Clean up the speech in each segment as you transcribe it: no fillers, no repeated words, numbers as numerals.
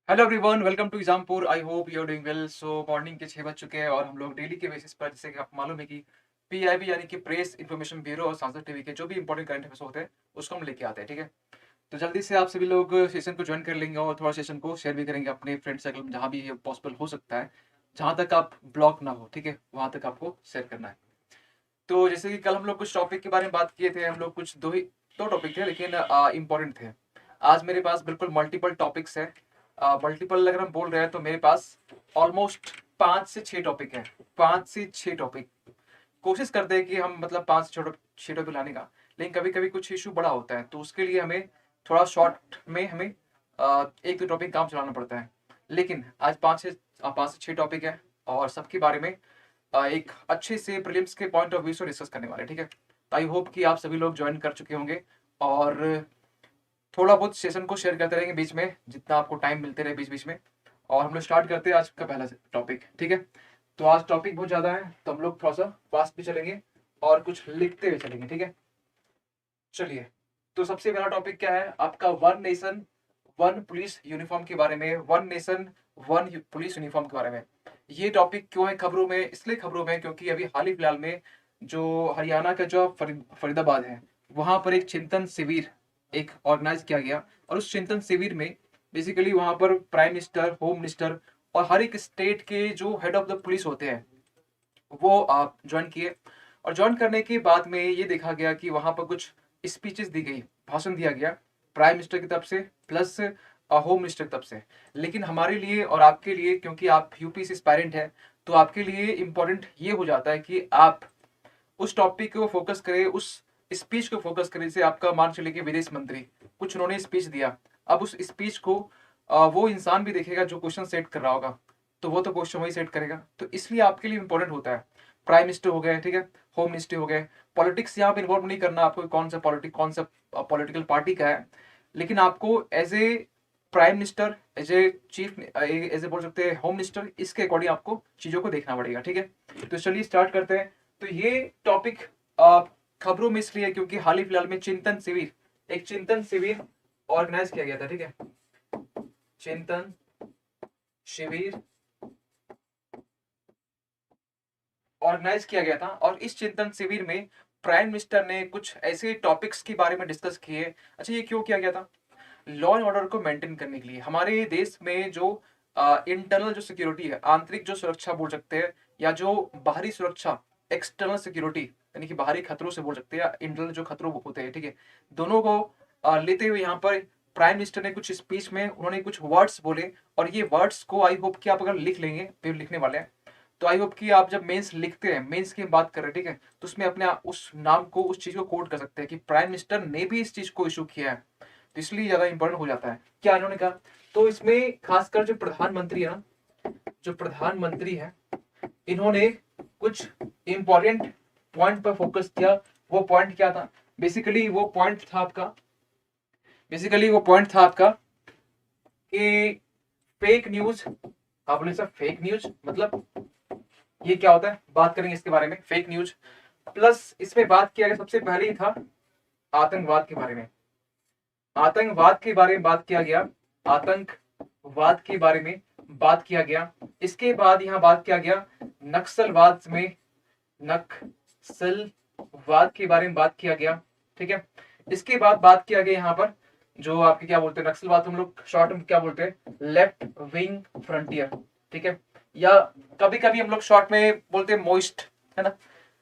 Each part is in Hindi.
Hello everyone, welcome to Exampur. I hope you are doing well. So morning के 6 बज चुके हैं और हम लोग डेली के बेसिस पर, जैसे कि आपको मालूम है कि पीआईबी यानी कि प्रेस इन्फॉर्मेशन ब्यूरो और सांसद टीवी के जो भी इंपॉर्टेंट करंट अफेयर्स होते हैं उसको हम लेके आते हैं। ठीक है, तो जल्दी से आप सभी लोग सेशन को ज्वाइन कर लेंगे और थोड़ा सेशन को शेयर भी करेंगे अपने फ्रेंड सर्कल में, जहाँ भी ये पॉसिबल हो सकता है। जहाँ तक आप ब्लॉक ना हो, ठीक है, वहाँ तक आपको शेयर करना है। तो जैसे कि कल हम लोग कुछ टॉपिक के बारे में बात किए थे, हम लोग कुछ दो टॉपिक थे लेकिन इंपॉर्टेंट थे। आज मेरे पास बिल्कुल मल्टीपल टॉपिक्स है। मल्टीपल अगर हम बोल रहे हैं तो मेरे पास ऑलमोस्ट 5 से 6 टॉपिक है। 5 से 6 टॉपिक। कोशिश करते हैं कि हम मतलब 5 से 6 टॉपिक लाने का, लेकिन कभी कभी कुछ इशू बड़ा होता है तो उसके लिए हमें थोड़ा शॉर्ट में हमें 1 2 टॉपिक काम चलाना पड़ता है। लेकिन आज 5 से 6 टॉपिक है और सबके बारे में एक अच्छे से प्रीलिम्स के पॉइंट ऑफ व्यू से डिस्कस करने वाले हैं। ठीक है, तो आई होप कि आप सभी लोग ज्वाइन कर चुके होंगे और थोड़ा बहुत सेशन को शेयर करते रहेंगे बीच में, जितना आपको टाइम मिलते रहे बीच बीच में। और हम लोग स्टार्ट करते हैं आज का पहला टॉपिक। ठीक है, तो आज टॉपिक बहुत ज़्यादा है तो हम लोग थोड़ा सा फास्ट भी चलेंगे और कुछ लिखते हुए चलेंगे। ठीक है, चलिए। तो सबसे पहला टॉपिक क्या है आपका? One nation one police uniform के बारे में। One nation one police uniform के बारे में। ये टॉपिक क्यों है खबरों में? इसलिए खबरों में क्योंकि अभी हाल ही फिलहाल में जो हरियाणा का जो फरीदाबाद है, वहां पर एक चिंतन शिविर एक ऑर्गेनाइज किया गया। और उस चिंतन शिविर में बेसिकली वहां पर प्राइम मिनिस्टर, होम मिनिस्टर और हर एक स्टेट के जो हेड ऑफ द पुलिस होते हैं वो आप ज्वाइन किए। और ज्वाइन करने के बाद में ये देखा गया कि वहां पर कुछ स्पीचेस दी गई, भाषण दिया गया प्राइम मिनिस्टर की तरफ से प्लस होम मिनिस्टर की तरफ से। लेकिन हमारे लिए और आपके लिए, क्योंकि आप यूपी से एस्पायरेंट है, तो आपके लिए इम्पोर्टेंट ये हो जाता है कि आप उस टॉपिक को फोकस करें, उस स्पीच को फोकस करें। जैसे आपका मान चले कि विदेश मंत्री कुछ उन्होंने स्पीच दिया, अब उस स्पीच को वो इंसान भी देखेगा जो क्वेश्चन सेट कर रहा होगा, तो वो तो क्वेश्चन वही सेट करेगा। तो इसलिए आपके लिए इंपॉर्टेंट होता है। प्राइम मिनिस्टर हो गए, ठीक है, होम मिनिस्टर हो गए। पॉलिटिक्स यहाँ पे इन्वॉल्व नहीं करना आपको, कौन सा पॉलिटिकल पार्टी का है, लेकिन आपको as a prime minister, as a chief, as a बोल सकते हैं होम मिनिस्टर, इसके अकॉर्डिंग आपको चीजों को देखना पड़ेगा। ठीक है, तो चलिए स्टार्ट करते हैं। तो ये टॉपिक खबरों में इसलिए है क्योंकि हाल ही फिलहाल में एक चिंतन शिविर ऑर्गेनाइज किया गया था। ठीक है, चिंतन शिविर ऑर्गेनाइज किया गया था और इस चिंतन शिविर में प्राइम मिनिस्टर ने कुछ ऐसे टॉपिक्स के बारे में डिस्कस किए। अच्छा, ये क्यों किया गया था? लॉ एंड ऑर्डर को मेंटेन करने के लिए। हमारे देश में जो इंटरनल जो सिक्योरिटी है, आंतरिक जो सुरक्षा बोल सकते हैं, या जो बाहरी सुरक्षा, एक्सटर्नल सिक्योरिटी यानी कि बाहरी खतरों से बोल सकते हैं, या इंटरनल जो खतरों होते हैं, ठीक है, दोनों को लेते हुए यहाँ पर प्राइम मिनिस्टर ने कुछ स्पीच में उन्होंने कुछ वर्ड्स बोले। और ये वर्ड्स को आई होप कि आप अगर लिख लेंगे, फिर लिखने वाले हैं, तो आई होप कि आप जब मेंस लिखते हैं, मेंस की बात कर रहे हैं, ठीक है, तो उसमें अपने उस नाम को, उस चीज को कोट कर सकते हैं कि प्राइम मिनिस्टर ने भी इस चीज को इशू किया है। तो इसलिए ज्यादा इंपॉर्टेंट हो जाता है क्या इन्होंने कहा। तो इसमें खासकर जो प्रधानमंत्री है ना, जो प्रधानमंत्री है, इन्होंने कुछ इंपॉर्टेंट पॉइंट पर फोकस किया। वो पॉइंट क्या था? बेसिकली वो पॉइंट था आपका कि फेक न्यूज। आप बोले सर फेक न्यूज मतलब ये क्या होता है? बात करेंगे इसके बारे में, फेक न्यूज। प्लस इसमें बात किया गया, सबसे पहले ही था आतंकवाद के बारे में। आतंकवाद के बारे में बात किया गया। आतंकवाद के बारे में बात किया गया। इसके बाद यहाँ बात किया गया नक्सलवाद में, नक्सलवाद के बारे में बात किया गया। ठीक है, इसके बाद बात किया गया यहाँ पर जो आपके क्या बोलते हैं, नक्सलवाद हम लोग शॉर्ट में क्या बोलते हैं, लेफ्ट विंग फ्रंटियर। ठीक है, या कभी कभी हम लोग शॉर्ट में बोलते हैं मोइस्ट, है ना,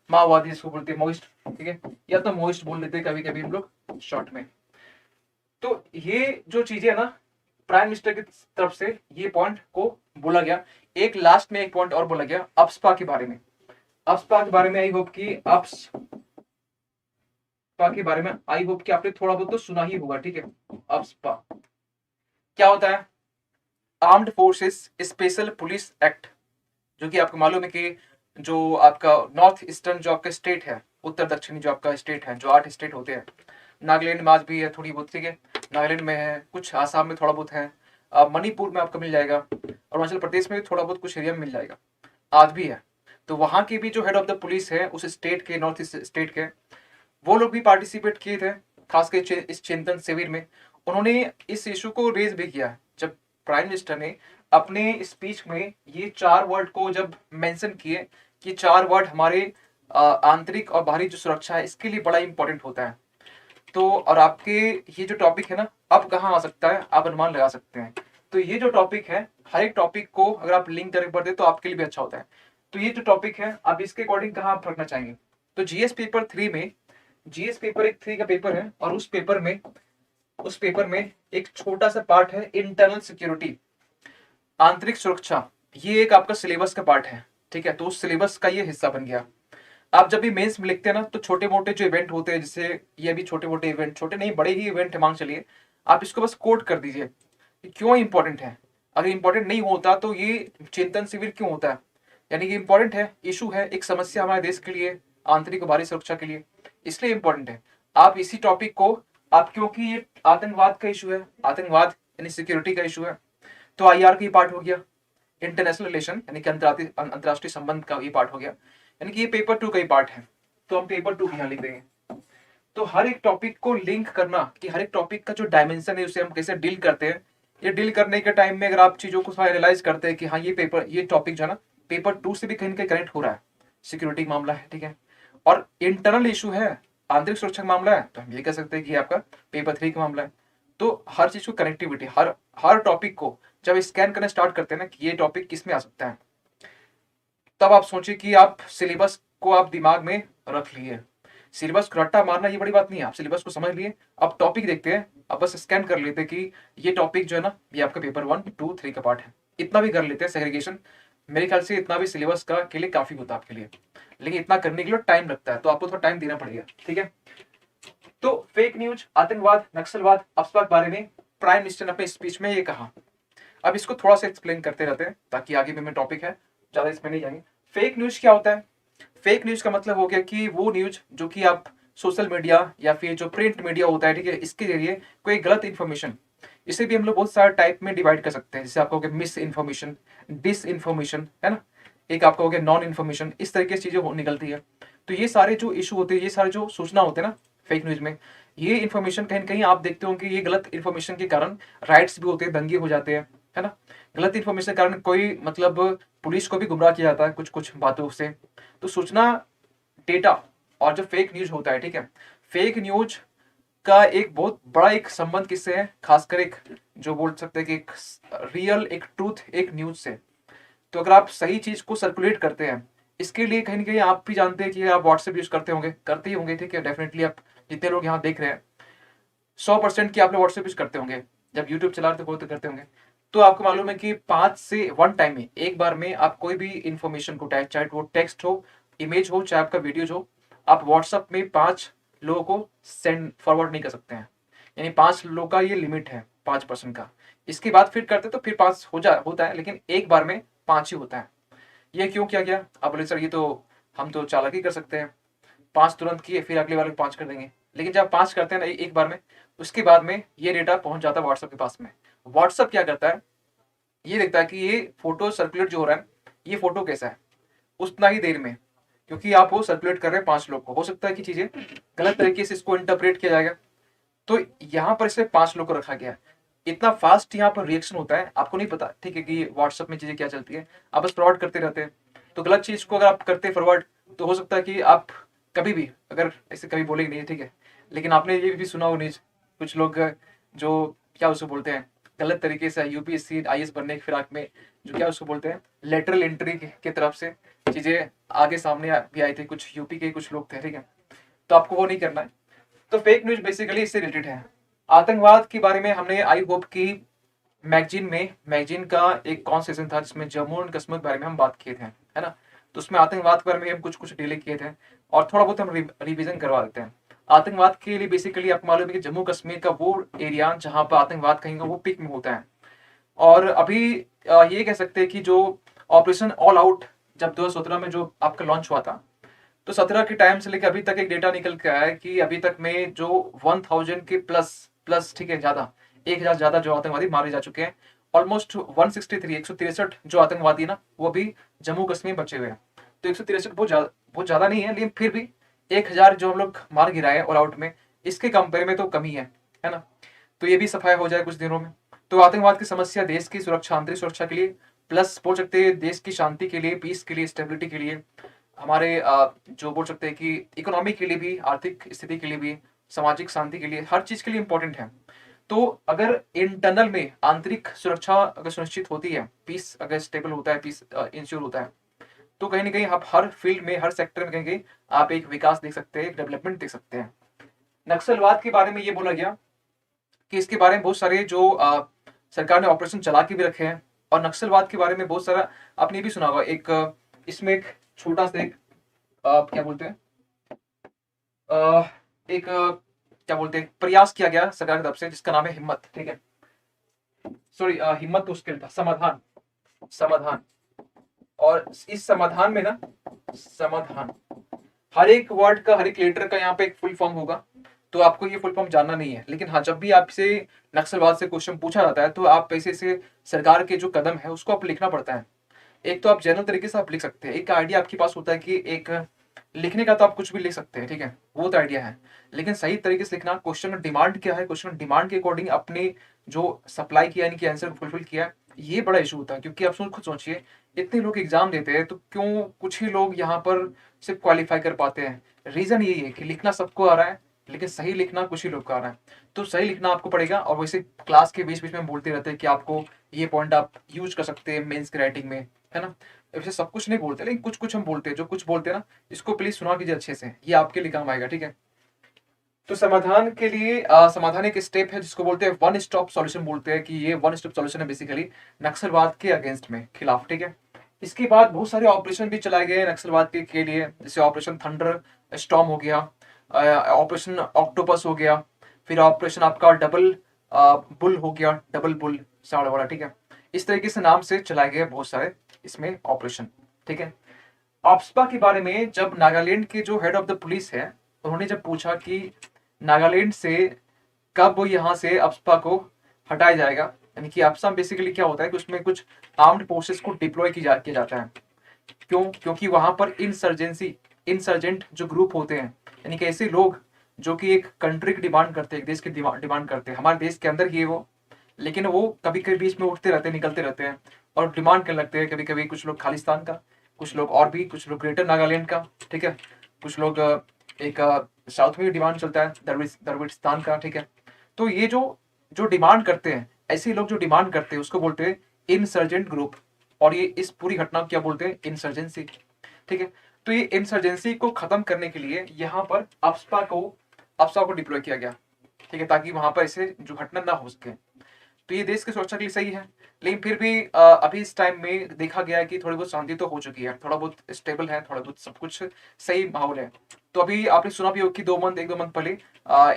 माओवादी इसको बोलते हैं मोइस्ट। ठीक है, या तो मोइस्ट बोल देते हैं कभी कभी हम लोग शॉर्ट में। तो ये जो चीजें है ना, प्राइम मिनिस्टर की तरफ से ये पॉइंट को बोला गया। एक लास्ट में एक पॉइंट और बोला गया अप्सपा के बारे में। अप्सपा के बारे में आई होप कि आपने थोड़ा बहुत तो सुना ही होगा। ठीक है, अप्सपा क्या होता है? Armed forces special police act. जो कि आपको मालूम है कि जो आपका नॉर्थ ईस्टर्न जो आपका स्टेट है, उत्तर दक्षिणी जो आपका स्टेट है, जो 8 स्टेट होते हैं, नागालैंड में आज भी है थोड़ी बहुत। ठीक है, नागालैंड में है कुछ, आसाम में थोड़ा बहुत है, मणिपुर में आपको मिल जाएगा, अरुणाचल प्रदेश में भी थोड़ा बहुत कुछ एरिया में मिल जाएगा, आज भी है। तो वहां की भी जो हेड ऑफ द पुलिस है उस स्टेट के, नॉर्थ ईस्ट स्टेट के, वो लोग भी पार्टिसिपेट किए थे खासकर इस चिंतन शिविर में। उन्होंने इस इशू को रेज भी किया जब प्राइम मिनिस्टर ने अपने स्पीच में ये 4 वर्ड को जब मेंशन किए कि 4 वर्ड हमारे आंतरिक और बाहरी जो सुरक्षा है इसके लिए बड़ा इंपॉर्टेंट होता है। तो और आपके ये जो टॉपिक है ना, अब कहाँ आ सकता है, आप अनुमान लगा सकते हैं। तो ये जो टॉपिक है, हर एक टॉपिक को अगर आप लिंक करके पढ़ते तो आपके लिए भी अच्छा होता है। तो ये जो टॉपिक है, आप इसके अकॉर्डिंग कहाँ आप रखना चाहेंगे? तो जीएस पेपर 3 में, जीएस पेपर एक 3 का पेपर है, और उस पेपर में एक छोटा सा पार्ट है इंटरनल सिक्योरिटी, आंतरिक सुरक्षा। ये एक आपका सिलेबस का पार्ट है, ठीक है। तो उस सिलेबस का ये हिस्सा बन गया। आप जब भी मेंस में लिखते हैं ना, तो छोटे मोटे जो इवेंट होते हैं, जैसे ये भी छोटे मोटे इवेंट, छोटे नहीं बड़े ही इवेंट है मान चलिए, आप इसको बस कोट कर दीजिए कि क्यों इंपॉर्टेंट है। अगर इंपॉर्टेंट नहीं होता तो ये चिंतन शिविर क्यों होता है, यानी कि इंपॉर्टेंट है, इशू है, एक समस्या हमारे देश के लिए, आंतरिक और बाहरी सुरक्षा के लिए, इसलिए इंपॉर्टेंट है। आप इसी टॉपिक को आप, क्योंकि ये आतंकवाद का इशू है, आतंकवाद यानी सिक्योरिटी का इशू है, तो आईआर का ये पार्ट हो गया, इंटरनेशनल रिलेशन यानी कि अंतर्राष्ट्रीय संबंध का ये पार्ट हो गया, यानी कि ये पेपर 2 का ही पार्ट है। तो हम पेपर 2 यहाँ लिख देंगे। तो हर एक टॉपिक को लिंक करना कि हर एक टॉपिक का जो डायमेंशन है उसे हम कैसे डील करते हैं, ये डील करने के टाइम में अगर आप चीजों को थोड़ा एनालाइज करते हैं कि हाँ ये टॉपिक जो है ना पेपर 2 से भी कहीं ना कहीं कनेक्ट हो रहा है, सिक्योरिटी का मामला है, ठीक है, और इंटरनल इशू है, आंतरिक सुरक्षा का मामला है, तो हम ये कह सकते हैं कि आपका पेपर 3 का मामला है। तो हर चीज को कनेक्टिविटी, हर टॉपिक को जब स्कैन करना स्टार्ट करते हैं ना कि ये टॉपिक किस में आ सकता है, तब आप सोचिए कि आप सिलेबस को आप दिमाग में रख लिए। सिलेबस को रट्टा मारना ये बड़ी बात नहीं है, आप सिलेबस को समझ लिए, आप टॉपिक देखते हैं, आप बस स्कैन कर लेते हैं कि ये टॉपिक जो है ना ये आपका पेपर 1, 2, 3 का पार्ट है। इतना भी कर लेते हैं सेग्रीगेशन, मेरे ख्याल से इतना भी सिलेबस का के लिए काफी होता है आपके लिए, लेकिन इतना करने के लिए टाइम लगता है, तो आपको थोड़ा टाइम देना पड़ेगा, ठीक है। तो फेक न्यूज, आतंकवाद, नक्सलवाद, अफवाह के बारे में प्राइम मिनिस्टर ने अपने स्पीच में ये कहा। अब इसको थोड़ा सा एक्सप्लेन करते रहते हैं ताकि आगे भी में टॉपिक है, ज्यादा इसमें नहीं जाएंगे। फेक न्यूज क्या होता है? फेक न्यूज का मतलब हो गया कि वो न्यूज जो कि आप सोशल मीडिया या फिर जो प्रिंट मीडिया होता है, ठीक है, इसके जरिए कोई गलत इन्फॉर्मेशन, इसे भी हम लोग बहुत सारे टाइप में डिवाइड कर सकते हैं। जैसे आपका हो गया मिस इन्फॉर्मेशन, डिस इन्फॉर्मेशन, है ना, एक आपका हो गया नॉन इन्फॉर्मेशन, इस तरीके से चीजें निकलती है। तो ये सारे जो इशू होते हैं, ये सारे जो सूचना होते हैं ना फेक न्यूज में, ये इन्फॉर्मेशन कहीं ना कहीं आप देखते हो कि ये गलत इन्फॉर्मेशन के कारण राइट्स भी होते हैं, दंगे हो जाते हैं, है ना। गलत इन्फॉर्मेशन के कारण कोई मतलब पुलिस को भी गुमराह किया जाता है कुछ कुछ बातों से। तो सूचना, डेटा और जो फेक न्यूज होता है, ठीक है, फेक न्यूज का एक बहुत बड़ा एक संबंध किससे है, खासकर एक जो बोल सकते हैं कि एक रियल, एक ट्रूथ, एक न्यूज से। तो अगर आप सही चीज को सर्कुलेट करते हैं, इसके लिए कहीं ना कहीं आप भी जानते हैं कि आप व्हाट्सएप यूज करते ही होंगे, ठीक है, डेफिनेटली आप जितने लोग यहाँ देख रहे हैं 100% की आपने व्हाट्सएप यूज करते होंगे, जब यूट्यूब चला रहे तो करते होंगे। तो आपको मालूम है कि 5 से 1 टाइम में, एक बार में आप कोई भी इंफॉर्मेशन को, चाहे वो टेक्स्ट हो, इमेज हो, चाहे आपका वीडियो हो, आप व्हाट्सएप में 5 लोगों को सेंड फॉरवर्ड नहीं कर सकते हैं। यानी 5 लोगों का ये लिमिट है, 5% का। इसके बाद फिर करते तो फिर 5 होता है, लेकिन एक बार में 5 ही होता है। ये क्यों किया गया? आप बोले सर ये तो हम तो चालाकी कर सकते हैं, 5 तुरंत किए फिर अगले बार 5 कर देंगे, लेकिन जब 5 करते हैं ना एक बार में, उसके बाद में ये डेटा पहुंच जाता है व्हाट्सएप के पास में। व्हाट्सएप क्या करता है, ये देखता है कि ये फोटो सर्कुलेट जो हो रहा है, ये फोटो कैसा है, उतना ही देर में, क्योंकि आप वो सर्कुलेट कर रहे हैं 5 लोग को, हो सकता है कि चीजें गलत तरीके से इसको इंटरप्रेट किया जाएगा, तो यहाँ पर इसे 5 लोग को रखा गया है। इतना फास्ट यहाँ पर रिएक्शन होता है, आपको नहीं पता, ठीक है, कि व्हाट्सएप में चीजें क्या चलती है, आप बस फॉरवर्ड करते रहते हैं। तो गलत चीज को अगर आप करते फॉरवर्ड, तो हो सकता है कि आप कभी भी, अगर ऐसे कभी बोलेंगे नहीं, ठीक है, लेकिन आपने ये भी सुना हो न्यूज, कुछ लोग जो क्या उसको बोलते हैं, गलत तरीके से यूपीएससी आईएएस बनने की फिराक में, जो क्या उसको बोलते हैं, लेटरल एंट्री की तरफ से चीजें आगे सामने भी आई थी, कुछ यूपी के कुछ लोग थे, ठीक है, तो आपको वो नहीं करना है। तो फेक न्यूज बेसिकली इससे रिलेटेड है। आतंकवाद के बारे में हमने आई होप की मैगजीन का एक कौन सेशन था जिसमें जम्मू एंड कश्मीर के बारे में हम बात किए थे, है ना, तो उसमें आतंकवाद के बारे में हम कुछ डिले किए थे, और थोड़ा बहुत हम रिवीजन करवा देते हैं। आतंकवाद के लिए बेसिकली आपको मालूम है कि जम्मू कश्मीर का वो एरिया जहां पर आतंकवाद कहीं वो पिक में होता है। और अभी ये कह सकते हैं कि जो ऑपरेशन ऑल आउट जब 2017 में जो आपका लॉन्च हुआ था, तो 17 के टाइम से लेकर अभी तक एक डेटा निकल के आया है कि अभी तक में जो 1000 के प्लस, ठीक है, ज्यादा 1000 ज्यादा जो आतंकवादी मारे जा चुके हैं। ऑलमोस्ट 163 जो आतंकवादी ना वो अभी जम्मू कश्मीर बचे हुए हैं। तो 163 बहुत ज्यादा नहीं है, लेकिन फिर भी 1000 जो हम लोग मार गिराए ऑल आउट में, इसके कंपेयर में तो कमी है ना। तो ये भी सफाया हो जाए कुछ दिनों में। तो आतंकवाद की समस्या देश की सुरक्षा, आंतरिक सुरक्षा के लिए, प्लस बोल सकते हैं देश की शांति के लिए, पीस के लिए, स्टेबिलिटी के लिए, हमारे जो बोल सकते हैं कि इकोनॉमी के लिए भी, आर्थिक स्थिति के लिए भी, सामाजिक शांति के लिए, हर चीज के लिए इंपॉर्टेंट है। तो अगर इंटरनल में आंतरिक सुरक्षा अगर सुनिश्चित होती है, पीस अगर स्टेबल होता है, पीस इंश्योर होता है, तो कहीं ना कहीं आप हर फील्ड में, हर सेक्टर में कहीं आप एक विकास देख सकते हैं, एक डेवलपमेंट देख सकते हैं। नक्सलवाद के बारे में ये बोला गया कि इसके बारे में बहुत सारे जो सरकार ने ऑपरेशन चला के भी रखे हैं, और नक्सलवाद के बारे में बहुत सारा आपने भी सुना होगा। एक इसमें एक छोटा सा एक क्या बोलते हैं एक क्या बोलते हैं प्रयास किया गया सरकार की तरफ से, जिसका नाम है हिम्मत। ठीक है, सॉरी, हिम्मत तो उसके लिए था, समाधान, समाधान। और इस समाधान में ना, समाधान, हर एक वर्ड का, हर एक लेटर का यहाँ पे एक फुल फॉर्म होगा, तो आपको ये फुल फॉर्म जानना नहीं है। लेकिन हाँ, जब भी आपसे नक्सलवाद से क्वेश्चन पूछा जाता है तो आप ऐसे से सरकार के जो कदम है उसको आप लिखना पड़ता है। एक तो आप जनरल तरीके से आप लिख सकते हैं, एक आइडिया आपके पास होता है कि एक लिखने का तो आप कुछ भी लिख सकते हैं, ठीक है, वो तो आइडिया है। लेकिन सही तरीके से लिखना, क्वेश्चन में डिमांड क्या है, क्वेश्चन डिमांड के अकॉर्डिंग अपने जो सप्लाई किया यानी कि आंसर फुलफिल किया, ये बड़ा इशू होता है। क्योंकि आप खुद सोचिए, इतने लोग एग्जाम देते हैं तो क्यों कुछ ही लोग यहाँ पर सिर्फ क्वालिफाई कर पाते हैं? रीजन यही है कि लिखना सबको आ रहा है, लेकिन सही लिखना कुछ ही लोग को आ रहा है। तो सही लिखना आपको पड़ेगा। और वैसे क्लास के बीच बीच में बोलते रहते हैं कि आपको ये पॉइंट आप यूज कर सकते हैं मेंस की राइटिंग में, है ना। वैसे सब कुछ नहीं बोलते, लेकिन कुछ कुछ हम बोलते हैं। जो कुछ बोलते हैं ना, इसको प्लीज सुना कीजिए अच्छे से, ये आपके लिए काम आएगा, ठीक है। तो समाधान के लिए समाधान एक स्टेप है जिसको बोलते हैं वन स्टॉप सॉल्यूशन, बोलते हैं कि ये वन स्टॉप सॉल्यूशन है बेसिकली नक्सलवाद के अगेंस्ट में, खिलाफ, ठीक है। इसके बाद बहुत सारे ऑपरेशन भी चलाए गए नक्सलवाद के लिए, जैसे ऑपरेशन थंडर स्टॉर्म हो गया, ऑपरेशन ऑक्टोपस हो गया, फिर ऑपरेशन आपका डबल बुल हो गया, डबल बुल साड़ वाला, ठीक है। इस तरीके से नाम से चलाए गए बहुत सारे इसमें ऑपरेशन, ठीक है। ऑप्सपा के बारे में जब नागालैंड के जो हेड ऑफ द पुलिस है, उन्होंने जब पूछा कि नागालैंड से कब वो यहाँ से अप्सपा को हटाया जाएगा, यानी कि अप्सपा बेसिकली क्या होता है कि उसमें कुछ आर्म्ड फोर्सेस को डिप्लॉय किया जाता है। क्यों? क्योंकि वहां पर इंसर्जेंट जो ग्रुप होते हैं, यानी कि ऐसे लोग जो कि एक कंट्री की डिमांड करते हैं, एक देश की डिमांड करते हैं, हमारे देश के अंदर ही है वो, लेकिन वो कभी कभी बीच में उठते रहते हैं, निकलते रहते हैं और डिमांड करने लगते हैं। कभी कभी कुछ लोग खालिस्तान का, कुछ लोग और भी, कुछ लोग ग्रेटर नागालैंड का, ठीक है, कुछ लोग एक साउथ में डिमांड चलता है दरविस्तान का, ठीक है। तो ये जो जो डिमांड करते हैं, ऐसे लोग जो डिमांड करते हैं उसको बोलते हैं इंसर्जेंट ग्रुप। और ये इस पूरी घटना को क्या बोलते हैं? इंसर्जेंसी, ठीक है। तो ये इंसर्जेंसी को खत्म करने के लिए यहाँ पर अप्सपा को डिप्लॉय किया गया, ठीक है, ताकि वहां पर ऐसे जो घटना ना हो सके। तो ये देश की सुरक्षा के लिए सही है। लेकिन फिर भी अभी इस टाइम में देखा गया है कि थोड़ी बहुत शांति तो हो चुकी है, थोड़ा बहुत स्टेबल है, थोड़ा बहुत सब कुछ सही माहौल है। तो अभी आपने सुना भी हो कि एक दो मंथ पहले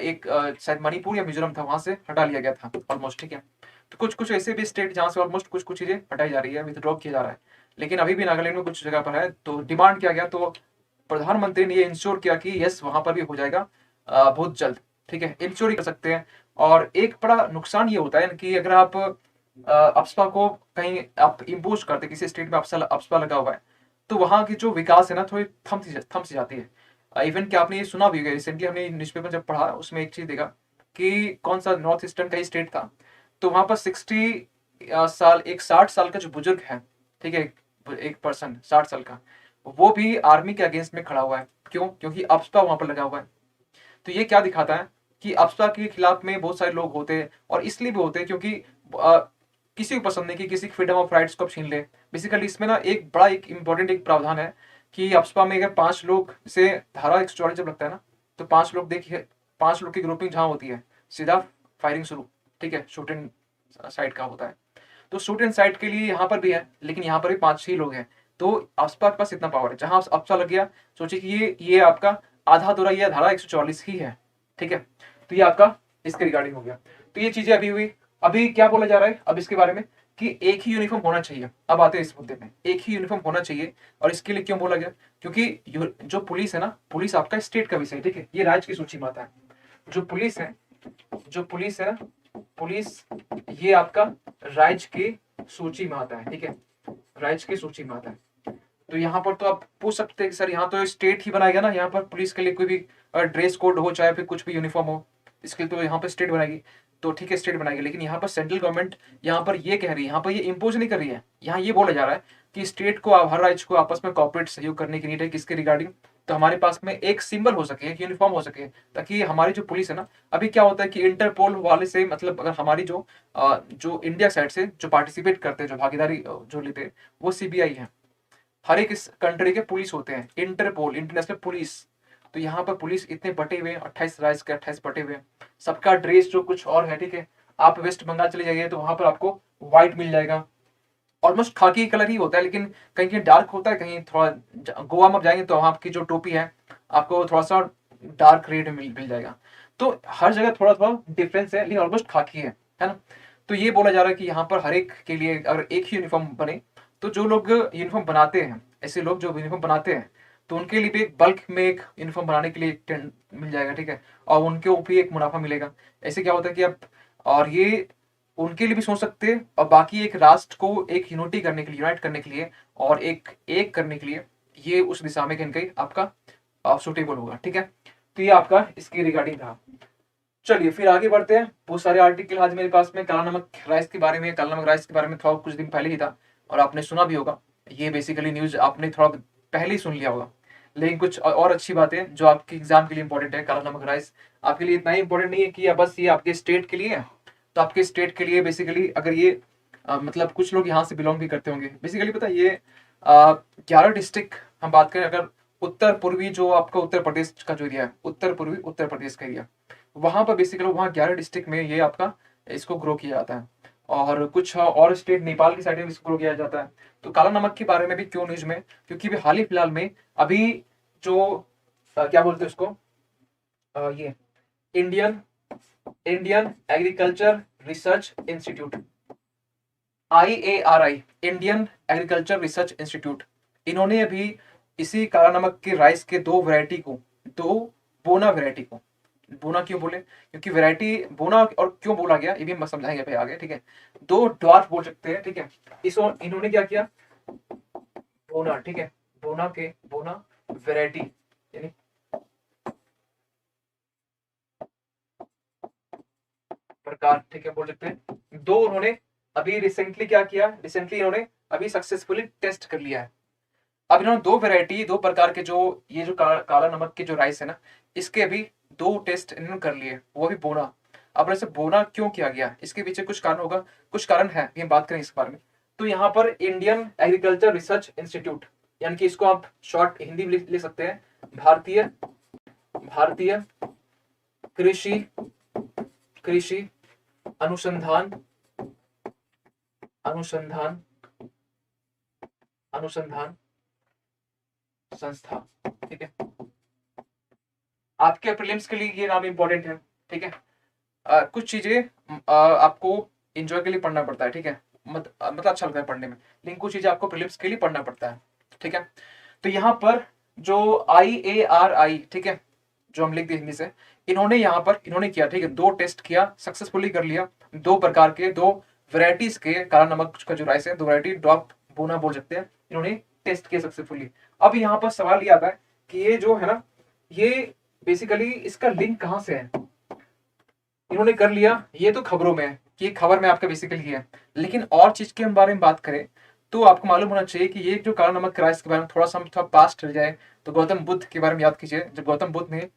एक शायद मणिपुर या मिजोरम था, वहां से हटा लिया गया था ऑलमोस्ट, ठीक है। तो कुछ कुछ ऐसे भी स्टेट जहां से ऑलमोस्ट कुछ कुछ चीजें हटाई जा रही है, विथड्रॉ किया जा रहा है। लेकिन अभी भी नागालैंड में कुछ जगह पर है। तो डिमांड किया गया, तो प्रधानमंत्री ने ये इंश्योर किया कि यस वहां पर भी हो जाएगा बहुत जल्द, ठीक है, इंश्योर ही कर सकते हैं। और एक बड़ा नुकसान ये होता है कि अगर आप अप्सपा को कहीं आप इम्पोज करते, किसी स्टेट में अप्सपा लगा हुआ है, तो वहां की जो विकास है ना, थोड़ी थम सी जाती है। इवन कि आपने ये सुना भी होगा, रिसेंटली हमने न्यूज़पेपर जब पढ़ा, उसमें एक चीज देखा कि कौन सा नॉर्थ ईस्टर्न का ही स्टेट था, तो वहां पर 60 साल, एक 60 साल का जो बुजुर्ग है, ठीक है, एक पर्सन 60 साल का, वो भी आर्मी के अगेंस्ट में खड़ा हुआ है। क्यों? क्योंकि अप्सपा वहां पर लगा हुआ है। तो ये क्या दिखाता है कि अप्सपा के खिलाफ में बहुत सारे लोग होते हैं, और इसलिए भी होते हैं क्योंकि किसी को पसंद नहीं कि किसी फ्रीडम ऑफ राइट्स को छीन ले। बेसिकली इसमें ना एक बड़ा एक इंपॉर्टेंट एक प्रावधान है कि अप्सपा में अगर 5 लोग से धारा 144 जब लगता है ना, तो 5 लोग देखिए, 5 लोग की ग्रुपिंग जहां होती है, सीधा फायरिंग शुरू, ठीक है, शूट एंड साइड का होता है। तो शूट एंड साइड के लिए यहाँ पर भी है, लेकिन यहाँ पर भी 5 ही लोग हैं। तो अप्सपा के पास इतना पावर है, जहां अप्सपा लग गया, सोचिए कि ये आपका आधा दुरा ये धारा 144 ही है, ठीक है। तो ये आपका इसके रिगार्डिंग हो गया। तो ये चीजें अभी हुई। अभी क्या बोला जा रहा है अब इसके बारे में कि एक ही यूनिफॉर्म होना चाहिए। अब आते हैं इस मुद्दे में, एक ही यूनिफॉर्म होना चाहिए। और इसके लिए क्यों बोला गया? क्योंकि जो पुलिस है ना, पुलिस आपका स्टेट का विषय है, ठीक है, ये राज्य की सूची में आता है। जो पुलिस है ना, पुलिस ये आपका राज्य की सूची में आता है, ठीक है, राज्य की सूची में आता है। तो यहाँ पर तो आप पूछ सकते हैं कि सर यहाँ तो स्टेट ही बनाएगा ना, यहाँ पर पुलिस के लिए कोई भी ड्रेस कोड हो, चाहे फिर कुछ भी यूनिफॉर्म हो, इसके लिए तो यहाँ पर स्टेट बनाएगी। तो ठीक है स्टेट बनाएगी, लेकिन यहाँ पर सेंट्रल गवर्नमेंट यहाँ पर ये कह रही है, यहाँ पर ये इम्पोज नहीं कर रही है, यहाँ ये बोला जा रहा है कि स्टेट को, हर राज्य को आपस में कॉपरेट सहयोग करने की नीड है। किसके रिगार्डिंग? तो हमारे पास में एक सिंबल हो सके, एक यूनिफॉर्म हो सके, ताकि हमारी जो पुलिस है ना, अभी क्या होता है कि इंटरपोल वाले से मतलब अगर हमारी जो इंडिया साइड से जो पार्टिसिपेट करते हैं, जो भागीदारी जो लेते हैं, वो सीबीआई है। हर एक इस कंट्री के पुलिस होते हैं, इंटरपोल, इंटरनेशनल पुलिस। तो यहाँ पर पुलिस इतने बटे हुए हैं, 28 राज्य के 28 बटे हुए हैं, सबका ड्रेस जो कुछ और है, ठीक है। आप वेस्ट बंगाल चले जाइए तो वहां पर आपको व्हाइट मिल जाएगा, ऑलमोस्ट खाकी कलर ही होता है, लेकिन कहीं कहीं डार्क होता है, कहीं थोड़ा। गोवा में आप जाएंगे तो वहां की जो टोपी है आपको थोड़ा सा डार्क रेड मिल जाएगा। तो हर जगह थोड़ा थोड़ा डिफरेंस है, लेकिन ऑलमोस्ट खाकी है ना। तो ये बोला जा रहा है कि यहाँ पर हर एक के लिए अगर एक ही यूनिफॉर्म बने, तो जो लोग यूनिफॉर्म बनाते हैं, ऐसे लोग जो यूनिफॉर्म बनाते हैं, तो उनके लिए भी एक बल्क में एक यूनिफॉर्म बनाने के लिए एक टेंट मिल जाएगा, ठीक है। और उनके ऊपर भी एक मुनाफा मिलेगा। ऐसे क्या होता है कि अब, और ये उनके लिए भी सोच सकते हैं, और बाकी एक राष्ट्र को एक यूनिटी करने के लिए, यूनाइट करने के लिए, और एक करने के लिए, ये उस दिशा में कहीं कहीं आपका सुटेबल होगा, ठीक है। तो ये आपका इसकी रिगार्डिंग था। चलिए फिर आगे बढ़ते हैं। बहुत सारे आर्टिकल आज मेरे पास में काला नमक राइस के बारे में, काला नमक राइस के बारे में थोड़ा कुछ दिन पहले ही था, और आपने सुना भी होगा। ये बेसिकली न्यूज आपने थोड़ा पहले ही सुन लिया होगा, लेकिन कुछ और अच्छी बातें जो आपके एग्जाम के लिए इंपॉर्टेंट है। काला नमक राइस आपके लिए इतना ही इंपॉर्टेंट नहीं है कि बस ये आपके स्टेट के लिए है। तो आपके स्टेट के लिए बेसिकली अगर ये मतलब कुछ लोग यहाँ से बिलोंग भी करते होंगे। बेसिकली पता है ये 11 डिस्ट्रिक्ट हम बात करें, अगर उत्तर पूर्वी जो आपका उत्तर प्रदेश का जो एरिया है, उत्तर पूर्वी उत्तर प्रदेश का एरिया, वहां पर बेसिकली वहाँ 11 डिस्ट्रिक्ट में ये आपका इसको ग्रो किया जाता है। और कुछ और स्टेट नेपाल की साइड में इसको ग्रो किया जाता है। तो काला नमक के बारे में भी क्यों न्यूज में, क्योंकि भी हाल ही फिलहाल में अभी जो क्या बोलते हैं उसको, ये Indian Indian agriculture research institute, IARI, Indian agriculture research institute, इन्होंने अभी इसी काला नमक के राइस के दो बोना वैरायटी को, बोना क्यों बोले, क्योंकि वैरायटी बोना, और क्यों बोला गया ये भी हम समझाएंगे भाई आगे, ठीक है। दो ड्वार्फ बोल सकते हैं, ठीक है। इन्होंने क्या किया, बोना, ठीक है, बोना वैरायटी यानी प्रकार, ठीक है, बोल सकते हैं। दो उन्होंने अभी रिसेंटली क्या किया, रिसेंटली इन्होंने अभी सक्सेसफुली टेस्ट कर लिया है। अब इन्होंने दो वैरायटी, दो प्रकार के जो ये जो काला नमक के जो राइस है ना, इसके अभी दो टेस्ट इन्होंने कर लिए, वो भी बोना। अब ऐसे बोना क्यों किया गया, इसके पीछे कुछ कारण होगा, कुछ कारण है, ये बात करें इस बारे में। तो यहाँ पर इंडियन एग्रीकल्चर रिसर्च इंस्टीट्यूट, यानी कि इसको आप शॉर्ट हिंदी में ले सकते हैं, भारतीय कृषि कृषि अनुसंधान अनुसंधान अनुसंधान संस्था, ठीक है। आपके प्रीलिम्स के लिए ये नाम इंपॉर्टेंट है, ठीक है। कुछ चीजें आपको एंजॉय के लिए पढ़ना पड़ता है, ठीक है, मतलब अच्छा लगता है पढ़ने में, लेकिन कुछ चीजें आपको प्रीलिम्स के लिए पढ़ना पड़ता है, ठीक है। तो यहाँ पर जो IARI, ठीक है, जो हम लिख दें हिंदी से, इन्होंने यहाँ पर इन्होंने किया, ठीक है, दो टेस्ट किया, सक्सेसफुली कर लिया, दो प्रकार के, दो वेराइटीज के काला नमक का जो राइस है, दो वैरायटी, ड्रॉप बोना बोल सकते हैं, इन्होंने टेस्ट किया सक्सेसफुली। अब यहाँ पर सवाल ये आता है कि ये जो है ना, ये बेसिकली इसका लिंक कहाँ से है। इन्होंने कर लिया, ये तो खबरों में है, कि खबर में आपका बेसिकली है, लेकिन और चीज के बारे में बात करें तो आपको मालूम होना चाहिए कि ये जो काला नमक राइस के बारे में थोड़ा सा हम थोड़ा पास्ट चल जाए, तो गौतम बुद्ध के बारे में याद कीजिए। जब गौतम बुद्ध ने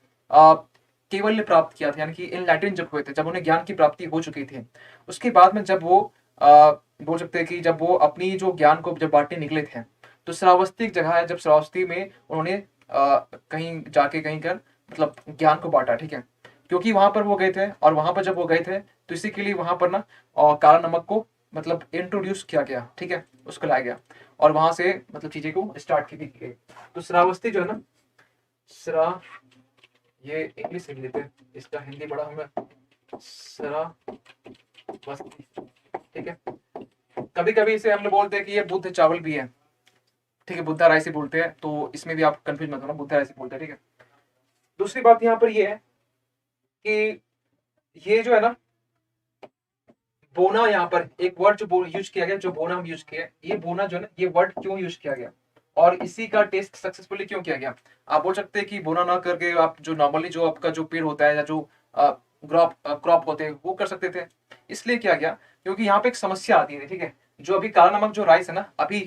केवल्य प्राप्त किया था, यानी कि एनलाइटन जब हुए थे, जब उन्हें ज्ञान की प्राप्ति हो चुकी थी, उसके बाद में जब वो बोल सकते हैं कि जब वो अपनी जो ज्ञान को जब बांटने निकले थे, तो श्रावस्ती एक जगह है, जब श्रावस्ती में उन्होंने कहीं जाके कहीं कर मतलब ज्ञान को बांटा, ठीक है, क्योंकि वहां पर वो गए थे, और वहां पर जब वो गए थे तो इसी के लिए वहां पर ना काला नमक को मतलब इंट्रोड्यूस किया गया, ठीक है, उसको लाया गया, और वहां से मतलब चीजें को स्टार्ट की गई। तो श्रावस्ती जो है ना, ये इंग्लिश लिख देते हैं, इसका हिंदी बड़ा हमें, श्रावस्ती, ठीक है। कभी कभी इसे हम लोग बोलते हैं कि ये बुद्ध चावल भी है, ठीक है, बुद्धा राइस ही बोलते हैं, तो इसमें भी आप कंफ्यूज मत होना, बुद्धा राइस ही बोलते हैं, ठीक है। दूसरी बात यहाँ पर ये है कि ये जो है ना बोना, यहाँ पर एक वर्ड जो यूज किया गया, जो बोना हम यूज किया, ये बोना जो है ना, ये वर्ड क्यों यूज किया गया, और इसी का टेस्ट सक्सेसफुली क्यों किया गया। आप बोल सकते हैं कि बोना ना करके आप जो नॉर्मली जो आपका जो पेड़ होता है, या जो क्रॉप होते वो कर सकते थे। इसलिए क्या गया, क्योंकि यहाँ पे एक समस्या आती है, ठीक है। जो अभी काला नमक जो राइस है ना, अभी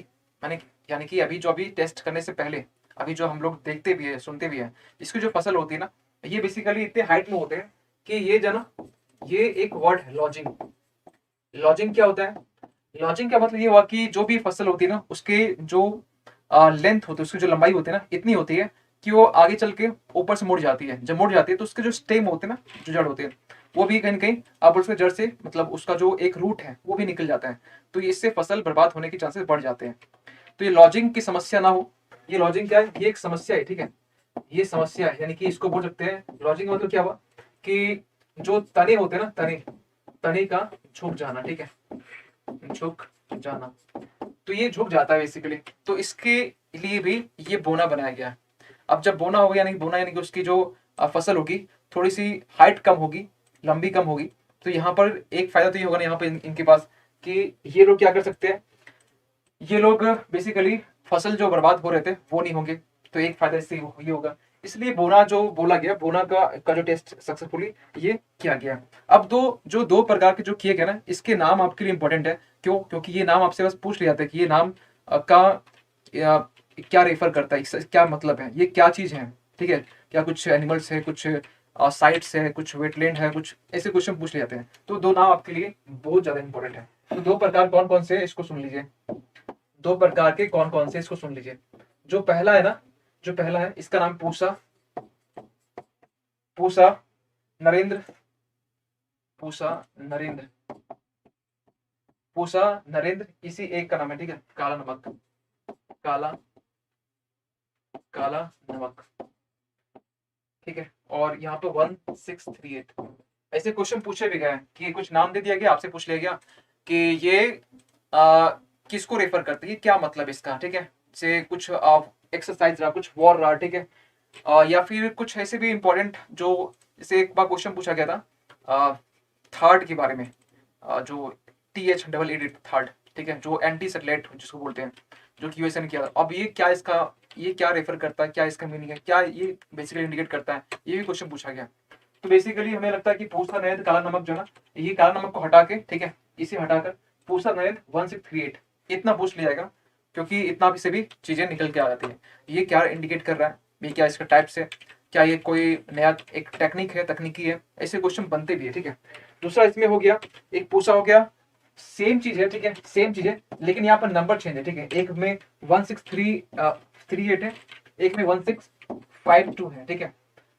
मैंने यानी कि अभी जो अभी टेस्ट करने से पहले अभी जो हम लोग देखते भी है सुनते भी है, इसकी जो फसल होती है ना, ये बेसिकली इतने हाइट में होते हैं कि ये जो ना, ये एक वर्ड है लॉजिंग। लॉजिंग क्या होता है? लॉजिंग का मतलब ये हुआ कि जो भी फसल होती है ना, उसके जो लेंथ होती है, उसकी जो लंबाई होती है ना, इतनी होती है कि वो आगे चल के ऊपर से मुड़ जाती है। जब मुड़ जाती है तो उसके जो स्टेम होते हैं ना, जो जड़ होते हैं, वो भी कहीं ना कहीं अब उसके जड़ से मतलब उसका जो एक रूट है वो भी निकल जाता है। तो इससे फसल बर्बाद होने के चांसेस बढ़ जाते हैं। तो ये लॉजिंग की समस्या ना हो, ये लॉजिंग क्या है, ये एक समस्या है, ठीक है। ये समस्या है, यानी कि इसको बोल सकते हैं लॉजिंग मतलब क्या हुआ कि जो तने होते हैं ना, तने तने का झुक जाना, ठीक है, झुक जाना। तो ये झुक जाता है बेसिकली। तो इसके लिए भी ये बोना बनाया गया है। अब जब बोना होगा, यानी बोना यानी कि उसकी जो फसल होगी थोड़ी सी हाइट कम होगी, लंबी कम होगी। तो यहाँ पर एक फायदा तो ये होगा ना यहाँ पे इनके पास कि ये लोग क्या कर सकते हैं, ये लोग बेसिकली फसल जो बर्बाद हो रहे थे वो नहीं होंगे। तो एक फायदा इससे ये होगा। इसलिए बोना जो बोला गया, बोना का जो टेस्ट सक्सेसफुली ये किया गया। अब दो प्रकार के जो किए गए ना, इसके नाम आपके लिए इंपॉर्टेंट है। क्यों? क्योंकि ये नाम आपसे बस पूछ लिया था कि ये नाम का क्या रेफर करता है, इसका क्या मतलब है, ये क्या चीज है, ठीक है। क्या कुछ एनिमल्स है, कुछ साइट्स है, कुछ वेटलैंड है, कुछ ऐसे क्वेश्चन पूछ लिए जाते हैं। तो दो नाम आपके लिए बहुत ज्यादा इंपॉर्टेंट है। तो दो प्रकार कौन कौन से, इसको सुन लीजिए। दो प्रकार के कौन कौन से, इसको सुन लीजिए। जो पहला है ना, जो पहला है इसका नाम पूसा, पूसा नरेंद्र, पूसा नरेंद्र, पूसा नरेंद्र, इसी एक का नाम है, ठीक है। काला नमक, काला काला नमक, ठीक है। और यहाँ पे 1638 ऐसे क्वेश्चन पूछे भी गए कि कुछ नाम दे दिया गया, आपसे पूछ लिया गया कि ये आ, किसको रेफर करते हैं, क्या मतलब इसका, ठीक है। से कुछ एक्सरसाइज रहा, कुछ वॉर रहा, ठीक है। या फिर कुछ ऐसे भी इंपॉर्टेंट जो, जैसे एक बार क्वेश्चन पूछा गया था थर्ड के बारे में, जो THEED थर्ड, ठीक है, जो एंटी सेटेलाइट जिसको बोलते हैं, जो कि यूएसए ने किया था। अब ये क्या इसका, ये क्या रेफर करता है, क्या इसका मीनिंग है, क्या ये बेसिकली इंडिकेट करता है, ये भी क्वेश्चन पूछा गया। तो बेसिकली हमें लगता है कि पूसा नैद काला नमक जो है ना, ये काला नमक को हटा के, ठीक है, इसे हटाकर पूसा नैद 1638 इतना पूछ लिया जाएगा। क्योंकि इतना भी से भी चीजें निकल के आ जाती है। ये क्या इंडिकेट कर रहा है, ये क्या इसका टाइप्स है, क्या ये कोई नया एक टेक्निक है, तकनीकी है, ऐसे क्वेश्चन बनते भी है, ठीक है। दूसरा इसमें हो गया, एक पूसा हो गया, सेम चीज है, ठीक है, सेम चीज है, लेकिन यहाँ पर नंबर चेंज है, ठीक है। एक में 16338 है, एक में 1652 है, ठीक है,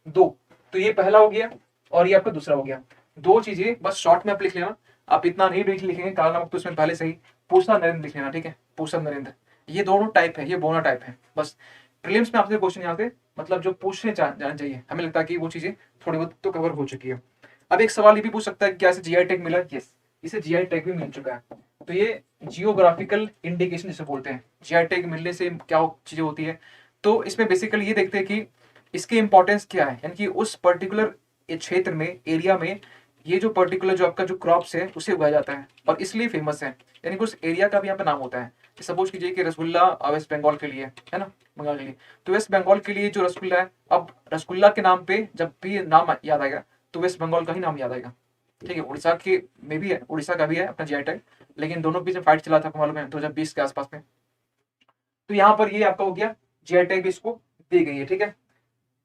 दो। तो ये पहला हो गया और ये आपका दूसरा हो गया। दो चीजें बस शॉर्ट में आप लिख लेना, आप इतना नहीं लिखेंगे, काला नमक तो इसमें पहले से ही पूसा नरेंद्र लिख लेना, ठीक है, पूसा नरेंद्र। ये दोनों टाइप है, ये बोना टाइप है। बस प्रीलिम्स में आपसे क्वेश्चन यहाँ से मतलब जो पूछने जाना चाहिए, हमें लगता है कि वो चीजें थोड़ी बहुत तो कवर हो चुकी है। अब एक सवाल ये भी पूछ सकता है कि क्या इसे जीआई टैग मिला? यस, इसे जीआई टैग भी मिल चुका है। तो ये जियोग्राफिकल इंडिकेशन जिसे बोलते हैं, जीआई टैग मिलने से क्या चीजें होती है। तो इसमें बेसिकली ये देखते हैं कि इसकी इंपॉर्टेंस क्या है, यानी कि उस पर्टिकुलर क्षेत्र में, एरिया में, ये जो पर्टिकुलर जो आपका जो क्रॉप्स है उसे उगाया जाता है और इसलिए फेमस है। यानी कि उस एरिया का भी यहाँ पे नाम होता है। सपोज कीजिए कि रसगुल्ला वेस्ट बंगाल के लिए है ना, बंगाल के लिए, तो वेस्ट बंगाल के लिए जो रसगुल्ला है, अब रसगुल्ला के नाम पे जब भी नाम याद आएगा तो वेस्ट बंगाल का ही नाम याद आएगा, ठीक है। उड़ीसा के में भी है, उड़ीसा का भी है अपना जीआई टैग, लेकिन दोनों के बीच में फाइट चला था, आपको मालूम है, 2020 के आसपास में। तो यहाँ पर ये आपका हो गया, जीआई टैग भी इसको दी गई है, ठीक है।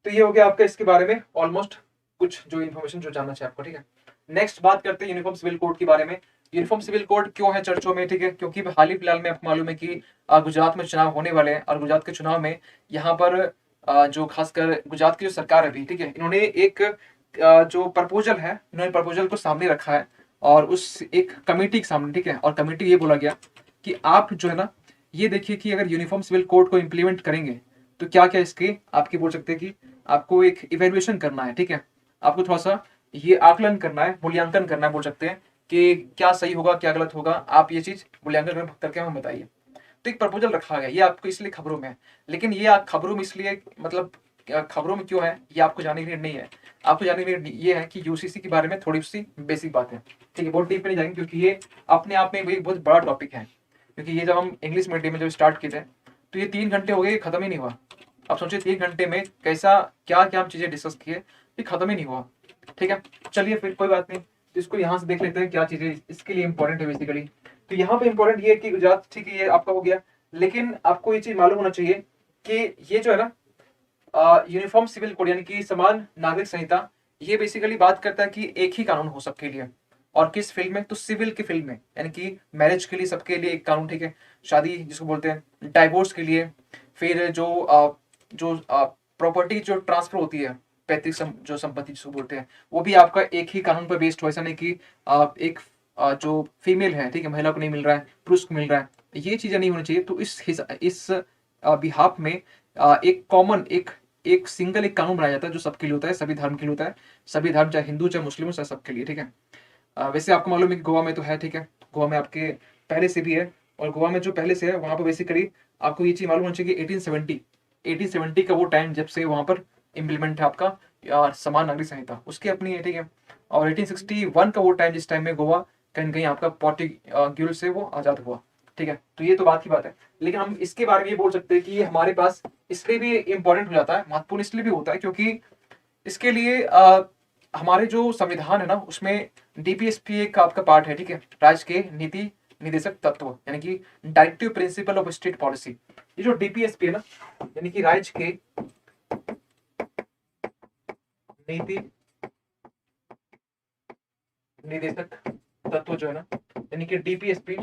तो ये हो गया आपका इसके बारे में ऑलमोस्ट कुछ जो इन्फॉर्मेशन जो जानना चाहिए आपको, ठीक है। नेक्स्ट बात करते हैं यूनिफॉर्म सिविल कोड के बारे में। यूनिफॉर्म सिविल कोड क्यों है चर्चों में, ठीक है, क्योंकि हाल ही फिलहाल में आपको मालूम है कि गुजरात में चुनाव होने वाले हैं और गुजरात के चुनाव में यहाँ पर जो खासकर गुजरात की जो सरकार है अभी, ठीक है, इन्होंने एक जो प्रपोजल है, इन्होंने प्रपोजल को सामने रखा है और उस एक कमेटी के सामने, ठीक है। और कमेटी ये बोला गया कि आप जो है ना, ये देखिए कि अगर यूनिफॉर्म सिविल कोड को इम्प्लीमेंट करेंगे तो क्या क्या इसके आपके बोल सकते हैं कि आपको एक इवेल्युएशन करना है, ठीक है। आपको थोड़ा सा ये आकलन करना है, मूल्यांकन करना है, बोल सकते हैं कि क्या सही होगा क्या गलत होगा, आप ये चीज मूल्यांकन करके हमें बताइए। तो एक प्रपोजल रखा गया, ये आपको इसलिए खबरों में है, लेकिन ये खबरों में इसलिए मतलब खबरों में क्यों है ये आपको जानने के लिए नहीं है। आपको जानने के लिए ये है कि यूसीसी के बारे में थोड़ी सी बेसिक बात है, ठीक है, बहुत डीप में नहीं जाएंगे क्योंकि ये अपने आप में एक बहुत बड़ा टॉपिक है। क्योंकि ये जब हम इंग्लिश मीडियम में जब स्टार्ट किए थे तो ये 3 घंटे हो गए, खत्म ही नहीं हुआ। अब सोचिए 3 घंटे में कैसा क्या क्या हम चीजें डिस्कस किए, ये खत्म ही नहीं हुआ। ठीक है, चलिए फिर कोई बात नहीं, तो इसको यहाँ से देख लेते हैं क्या चीजें इसके लिए इंपॉर्टेंट है बेसिकली। तो यहाँ पे इंपॉर्टेंट ये है कि गुजरात, ठीक है, ये आपका हो गया, लेकिन आपको ये चीज मालूम होना चाहिए कि ये जो है ना यूनिफॉर्म सिविल कोड यानी कि समान नागरिक संहिता, ये बेसिकली बात करता है कि एक ही कानून हो सबके लिए। और किस फील्ड में? तो सिविल के फील्ड में, यानी कि मैरिज के लिए सबके लिए एक कानून, ठीक है, शादी जिसको बोलते हैं, डाइवोर्स के लिए, फिर जो प्रॉपर्टी जो ट्रांसफर होती है, पैतृक जो संपत्ति जिसको बोलते हैं, वो भी आपका एक ही कानून पर बेस्ड हो। ऐसा नहीं कि एक जो फीमेल है, ठीक है, महिला को नहीं मिल रहा है, पुरुष को मिल रहा है, ये चीजें नहीं होनी चाहिए। तो इस बिहाफ में एक कॉमन एक सिंगल एक कानून बनाया जाता है जो सबके लिए होता है, सभी धर्म के लिए होता है, सभी धर्म चाहे हिंदू चाहे मुस्लिम चाहे सबके लिए, ठीक है। वैसे आपको मालूम है कि गोवा में तो है, ठीक है, गोवा में आपके पहले से भी है, और गोवा में जो पहले से है वहां पर बेसिकली आपको ये चीज मालूम होना चाहिए कि 1870 का वो टाइम जब से वहां पर इम्प्लीमेंट है आपका समान नागरिक संहिता, उसकी अपनी है, ठीक है। और 1861 का वो टाइम जिस टाइम में गोवा कहीं कहीं आपका पोर्टुगीज से वो आजाद हुआ, ठीक है। तो ये तो बात की बात है, लेकिन हम इसके बारे में ये बोल सकते हैं कि ये हमारे पास इसलिए भी इंपॉर्टेंट हो जाता है, महत्वपूर्ण इसलिए भी होता है क्योंकि इसके लिए हमारे जो संविधान है ना उसमें डीपीएसपी एक आपका पार्ट है, ठीक है, राज्य के नीति निदेशक तत्व, यानी कि directive principle of state policy. ये जो डीपीएसपी है ना, यानी कि राज्य के नीति निदेशक तत्व जो है ना, यानी कि डीपीएसपी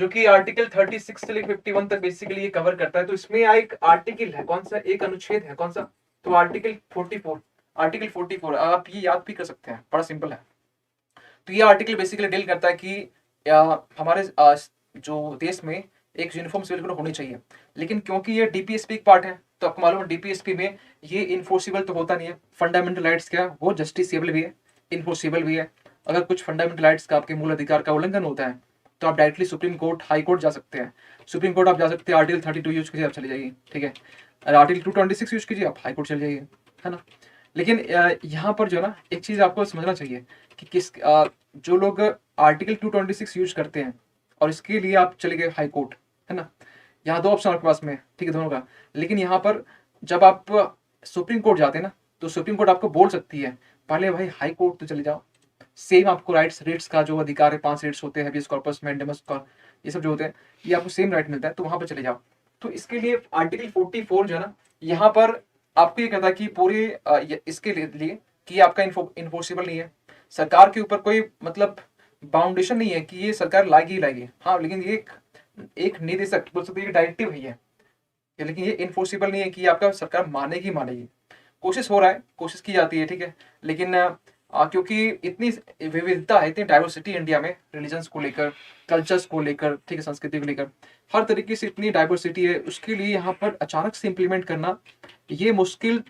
जो कि आर्टिकल 36 से लेकर 51 तक बेसिकली ये कवर करता है। तो इसमें एक आर्टिकल है, कौन सा, एक अनुच्छेद है, कौन सा, तो आर्टिकल 44 आप ये याद भी कर सकते हैं, बड़ा सिंपल है। तो ये आर्टिकल बेसिकली डील करता है कि हमारे जो देश में एक यूनिफॉर्म सिविल कोड होनी चाहिए, लेकिन क्योंकि ये डीपीएसपी पार्ट है तो आपको मालूम है डीपीएसपी में ये इन्फोर्सिबल तो होता नहीं है। फंडामेंटल राइट्स क्या वो जस्टिसेबल भी है, इन्फोर्सिबल भी है। अगर कुछ फंडामेंटल राइट्स का आपके मूल अधिकार का उल्लंघन होता है तो आप directly supreme court, high court जा सकते हैं। सुप्रीम कोर्ट आप जा सकते हैं, आर्टिकल 32 यूज कीजिए, आप चले जाइए, ठीक है। आर्टिकल 226 यूज कीजिए, आप हाई कोर्ट चले जाइए, है ना। लेकिन यहाँ पर जो है ना एक चीज आपको समझना चाहिए कि जो लोग आर्टिकल 226 यूज करते हैं और इसके लिए आप चले गए हाई कोर्ट, है ना, यहाँ दो ऑप्शन आपके पास में, ठीक है, दोनों का। लेकिन यहाँ पर जब आप सुप्रीम कोर्ट जाते हैं ना तो सुप्रीम कोर्ट आपको बोल सकती है पहले भाई हाई कोर्ट तो चले जाओ, सेम आपको रेट्स का जो अधिकार है, 5 रेट्स होते हैं, हेबियस कॉर्पस, मैंडेमस ये सब जो होते हैं, ये आपको सेम राइट मिलता है, तो वहां पर चले जाओ। तो इसके लिए आर्टिकल 44 जो है ना, यहाँ पर आपको ये कहता है कि पूरे इसके लिए कि आपका इन्फोर्सिबल नहीं है, सरकार के ऊपर कोई मतलब बाउंडेशन नहीं है कि ये सरकार लाएगी ही लाएगी, हाँ, लेकिन ये एक निदेशक बोल सकते हैं, डायरेक्टिव है ये, लेकिन ये इन्फोर्सिबल नहीं है कि आपका सरकार मानेगी मानेगी। कोशिश हो रहा है, कोशिश की जाती है, ठीक है, लेकिन क्योंकि इतनी विविधता है, इतनी डाइवर्सिटी इंडिया में, रिलीजन्स को लेकर, कल्चर्स को लेकर, ठीक है, संस्कृति को लेकर, हर तरीके से इतनी डाइवर्सिटी है, उसके लिए यहाँ पर अचानक से इम्प्लीमेंट करना ये मुश्किल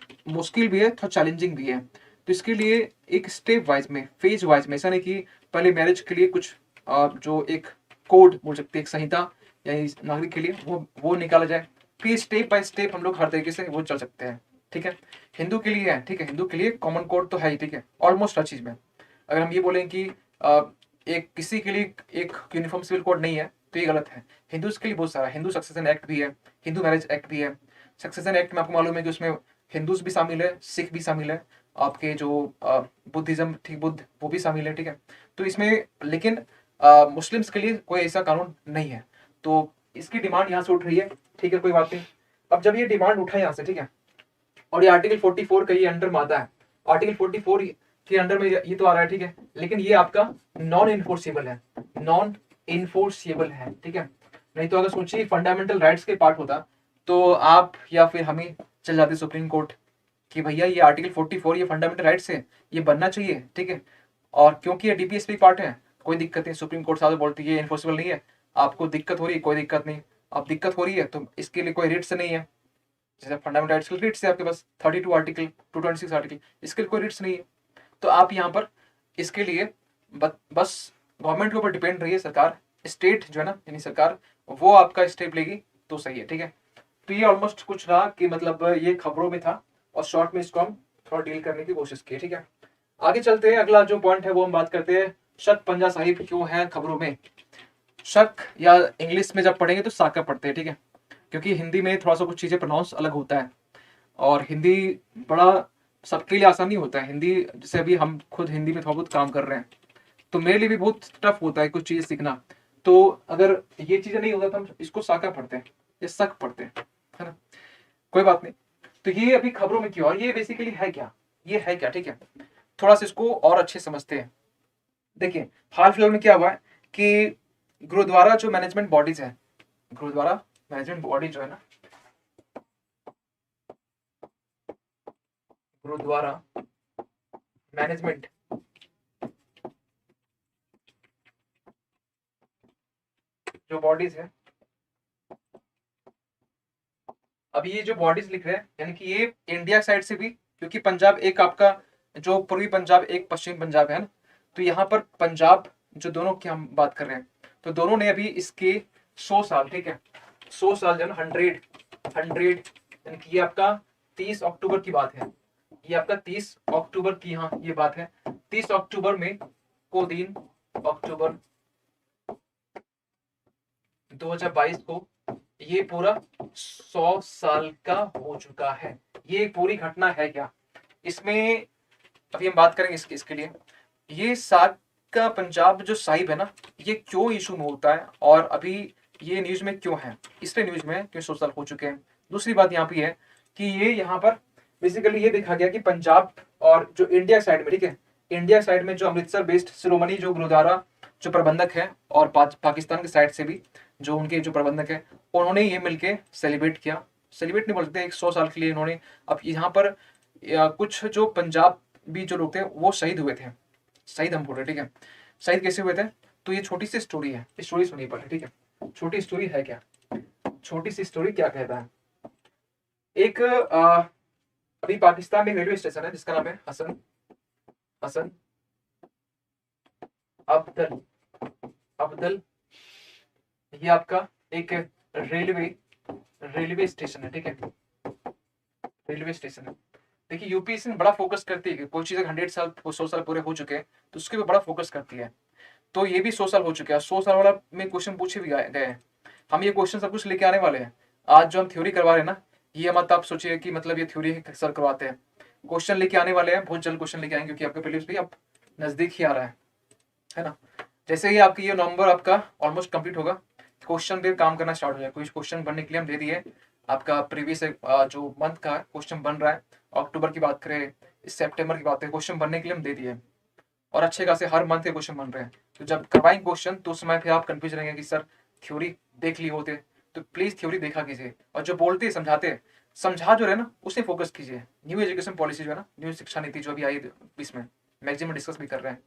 भी है, थोड़ा चैलेंजिंग भी है। तो इसके लिए एक स्टेप वाइज में, फेज वाइज में, ऐसा नहीं कि पहले मैरिज के लिए कुछ जो एक कोड बोल सकते हैं, एक संहिता यानी नागरिक के लिए वो निकाला जाए, फिर स्टेप बाय स्टेप हम लोग हर तरीके से वो चल सकते हैं, ठीक है। हिंदू के लिए है, ठीक है, हिंदू के लिए कॉमन कोड तो है ही, ठीक है, ऑलमोस्ट हर चीज में। अगर हम ये बोलें कि एक किसी के लिए एक यूनिफॉर्म सिविल कोड नहीं है तो ये गलत है। हिंदूज के लिए बहुत सारा, हिंदू सक्सेशन एक्ट भी है, हिंदू मैरिज एक्ट भी है। सक्सेशन एक्ट में आपको मालूम है कि उसमें हिंदूज भी शामिल है, सिख भी शामिल है, आपके जो बुद्धिज्म, ठीक, बुद्ध, वो भी शामिल है, ठीक है। तो इसमें लेकिन मुस्लिम्स के लिए कोई ऐसा कानून नहीं है, तो इसकी डिमांड यहाँ से उठ रही है, ठीक है, कोई बात नहीं। अब जब ये डिमांड उठा यहाँ से, ठीक है, और ये आर्टिकल 44 का ये अंडर में आता है, आर्टिकल 44 के अंडर में ये तो आ रहा है, ठीक है, लेकिन ये आपका नॉन इन्फोर्सिबल है, नॉन इन्फोर्सिबल है, ठीक है। नहीं तो अगर सोचिए फंडामेंटल राइट्स के पार्ट होता तो आप या फिर हम ही चल जाते सुप्रीम कोर्ट कि भैया ये आर्टिकल 44 ये फंडामेंटल राइट्स है, ये बनना चाहिए, ठीक है। और क्योंकि ये डीपीएसपी पार्ट है, कोई दिक्कत नहीं, सुप्रीम कोर्ट साहब बोलती है ये इन्फोर्सिबल नहीं है, आपको दिक्कत हो रही है, कोई दिक्कत नहीं, अब दिक्कत हो रही है तो इसके लिए कोई रिट्स नहीं है, जैसे फंडामेंटल राइट्स के रिट्स है आपके पास 32 आर्टिकल, 226 आर्टिकल, इसके लिए कोई रिट्स नहीं है। तो आप यहाँ पर इसके लिए बस गवर्नमेंट के ऊपर डिपेंड रही है, सरकार, स्टेट जो है ना, यानी सरकार, वो आपका स्टेप लेगी तो सही है, ठीक है। तो ये ऑलमोस्ट कुछ रहा कि मतलब ये खबरों में था और शॉर्ट में इसको हम थोड़ा डील करने की कोशिश की, ठीक है। आगे चलते हैं, अगला जो पॉइंट है वो हम बात करते हैं, शक पंजा साहिब क्यों है खबरों में। शक या इंग्लिश में जब पढ़ेंगे तो साका पढ़ते हैं, ठीक है, क्योंकि हिंदी में थोड़ा सा कुछ चीजें प्रोनाउंस अलग होता है, और हिंदी बड़ा सबके लिए आसान नहीं होता है हिंदी। जैसे अभी हम खुद हिंदी में थोड़ा बहुत काम कर रहे हैं, तो मेरे लिए भी बहुत टफ होता है कुछ चीज़ सीखना। तो अगर ये चीज़ें नहीं होता तो हम इसको साका पढ़ते हैं, ये सक पढ़ते हैं, है ना। कोई बात नहीं। तो ये अभी खबरों में क्यों, और ये बेसिकली है क्या, ये है क्या, ठीक है। थोड़ा सा इसको और अच्छे समझते हैं। देखिए हाल फिलहाल में क्या हुआ है कि गुरुद्वारा जो मैनेजमेंट बॉडीज है, गुरुद्वारा मैनेजमेंट बॉडी जो है ना, गुरुद्वारा मैनेजमेंट जो बॉडीज है, अभी ये जो बॉडीज लिख रहे हैं यानी कि ये इंडिया साइड से भी, क्योंकि पंजाब एक आपका जो पूर्वी पंजाब एक पश्चिमी पंजाब है ना, तो यहाँ पर पंजाब जो दोनों की हम बात कर रहे हैं, तो दोनों ने अभी इसके 100 साल, ठीक है, 100 साल जो है ना, 100 यानी कि ये आपका 30 अक्टूबर की बात है, ये आपका 30 अक्टूबर की यहाँ ये बात है, 30 अक्टूबर में को दिन अक्टूबर 2022 को ये पूरा 100 साल का हो चुका है। ये एक पूरी घटना है क्या, इसमें अभी हम बात करेंगे इसके लिए। ये सात का पंजाब जो साहिब है ना, ये क्यों इशू में होता है और अभी ये न्यूज में क्यों है, इसलिए न्यूज में क्यों 100 साल हो चुके हैं। दूसरी बात यहाँ पे है कि ये यहाँ पर बेसिकली ये देखा गया कि पंजाब और जो इंडिया साइड में, ठीक है, इंडिया साइड में जो अमृतसर बेस्ड शिरोमणि जो गुरुद्वारा जो प्रबंधक है, और पाकिस्तान की साइड से भी जो उनके जो प्रबंधक है, उन्होंने ये मिलके सेलिब्रेट किया, सेलिब्रेट नहीं बोलते, एक 100 साल के लिए इन्होंने। अब यहाँ पर कुछ जो पंजाब भी जो लोग थे वो शहीद हुए थे, शहीद हम बोल रहे, ठीक है, शहीद कैसे हुए थे। तो ये छोटी सी स्टोरी है, स्टोरी सुनिए पहले, ठीक है। छोटी स्टोरी है क्या, छोटी सी स्टोरी क्या कहता है। एक अभी पाकिस्तान में रेलवे स्टेशन है जिसका नाम है हसन हसन अब्दल अब्दल, ये आपका एक रेलवे रेलवे स्टेशन है, ठीक है, रेलवे स्टेशन है। देखिए यूपीएससी बड़ा फोकस करती है कि कोई चीज 100 साल 100 साल पूरे हो चुके हैं तो उसके भी बड़ा फोकस करती है। तो ये भी 100 साल हो चुके हैं, 100 साल वाला में क्वेश्चन पूछे भी गए हैं। हम ये क्वेश्चन सब कुछ लेके आने वाले हैं। आज जो हम थ्योरी करवा रहे हैं ना, ये मत आप सोचिए कि मतलब ये थ्योरी सर करवाते हैं, क्वेश्चन लेके आने वाले हैं, बहुत जल्द क्वेश्चन लेके आएंगे क्योंकि आपका प्रीलिम्स भी अब नजदीक ही आ रहा है ना। जैसे ही आपकी ये नवंबर आपका ऑलमोस्ट कंप्लीट होगा, क्वेश्चन पे काम करना स्टार्ट हो जाएगा। कुछ क्वेश्चन बनने के लिए हम दे दिए, आपका प्रीवियस जो मंथ का क्वेश्चन बन रहा है, अक्टूबर की बात करें, सितंबर की बात करें, क्वेश्चन बनने के लिए हम दे दिए, और अच्छे खासे हर मंथ के क्वेश्चन बन रहे हैं। तो जब करवाएंगे क्वेश्चन तो उस समय फिर आप कंफ्यूज रहेंगे कि सर थ्योरी देख ली होते, तो प्लीज थ्योरी देखा कीजिए, और जो बोलते हैं समझाते समझा जो है ना उसे फोकस कीजिए। न्यू एजुकेशन पॉलिसी जो है ना, न्यू शिक्षा नीति जो अभी आई इसमें मैगजीन में डिस्कस भी कर रहे हैं,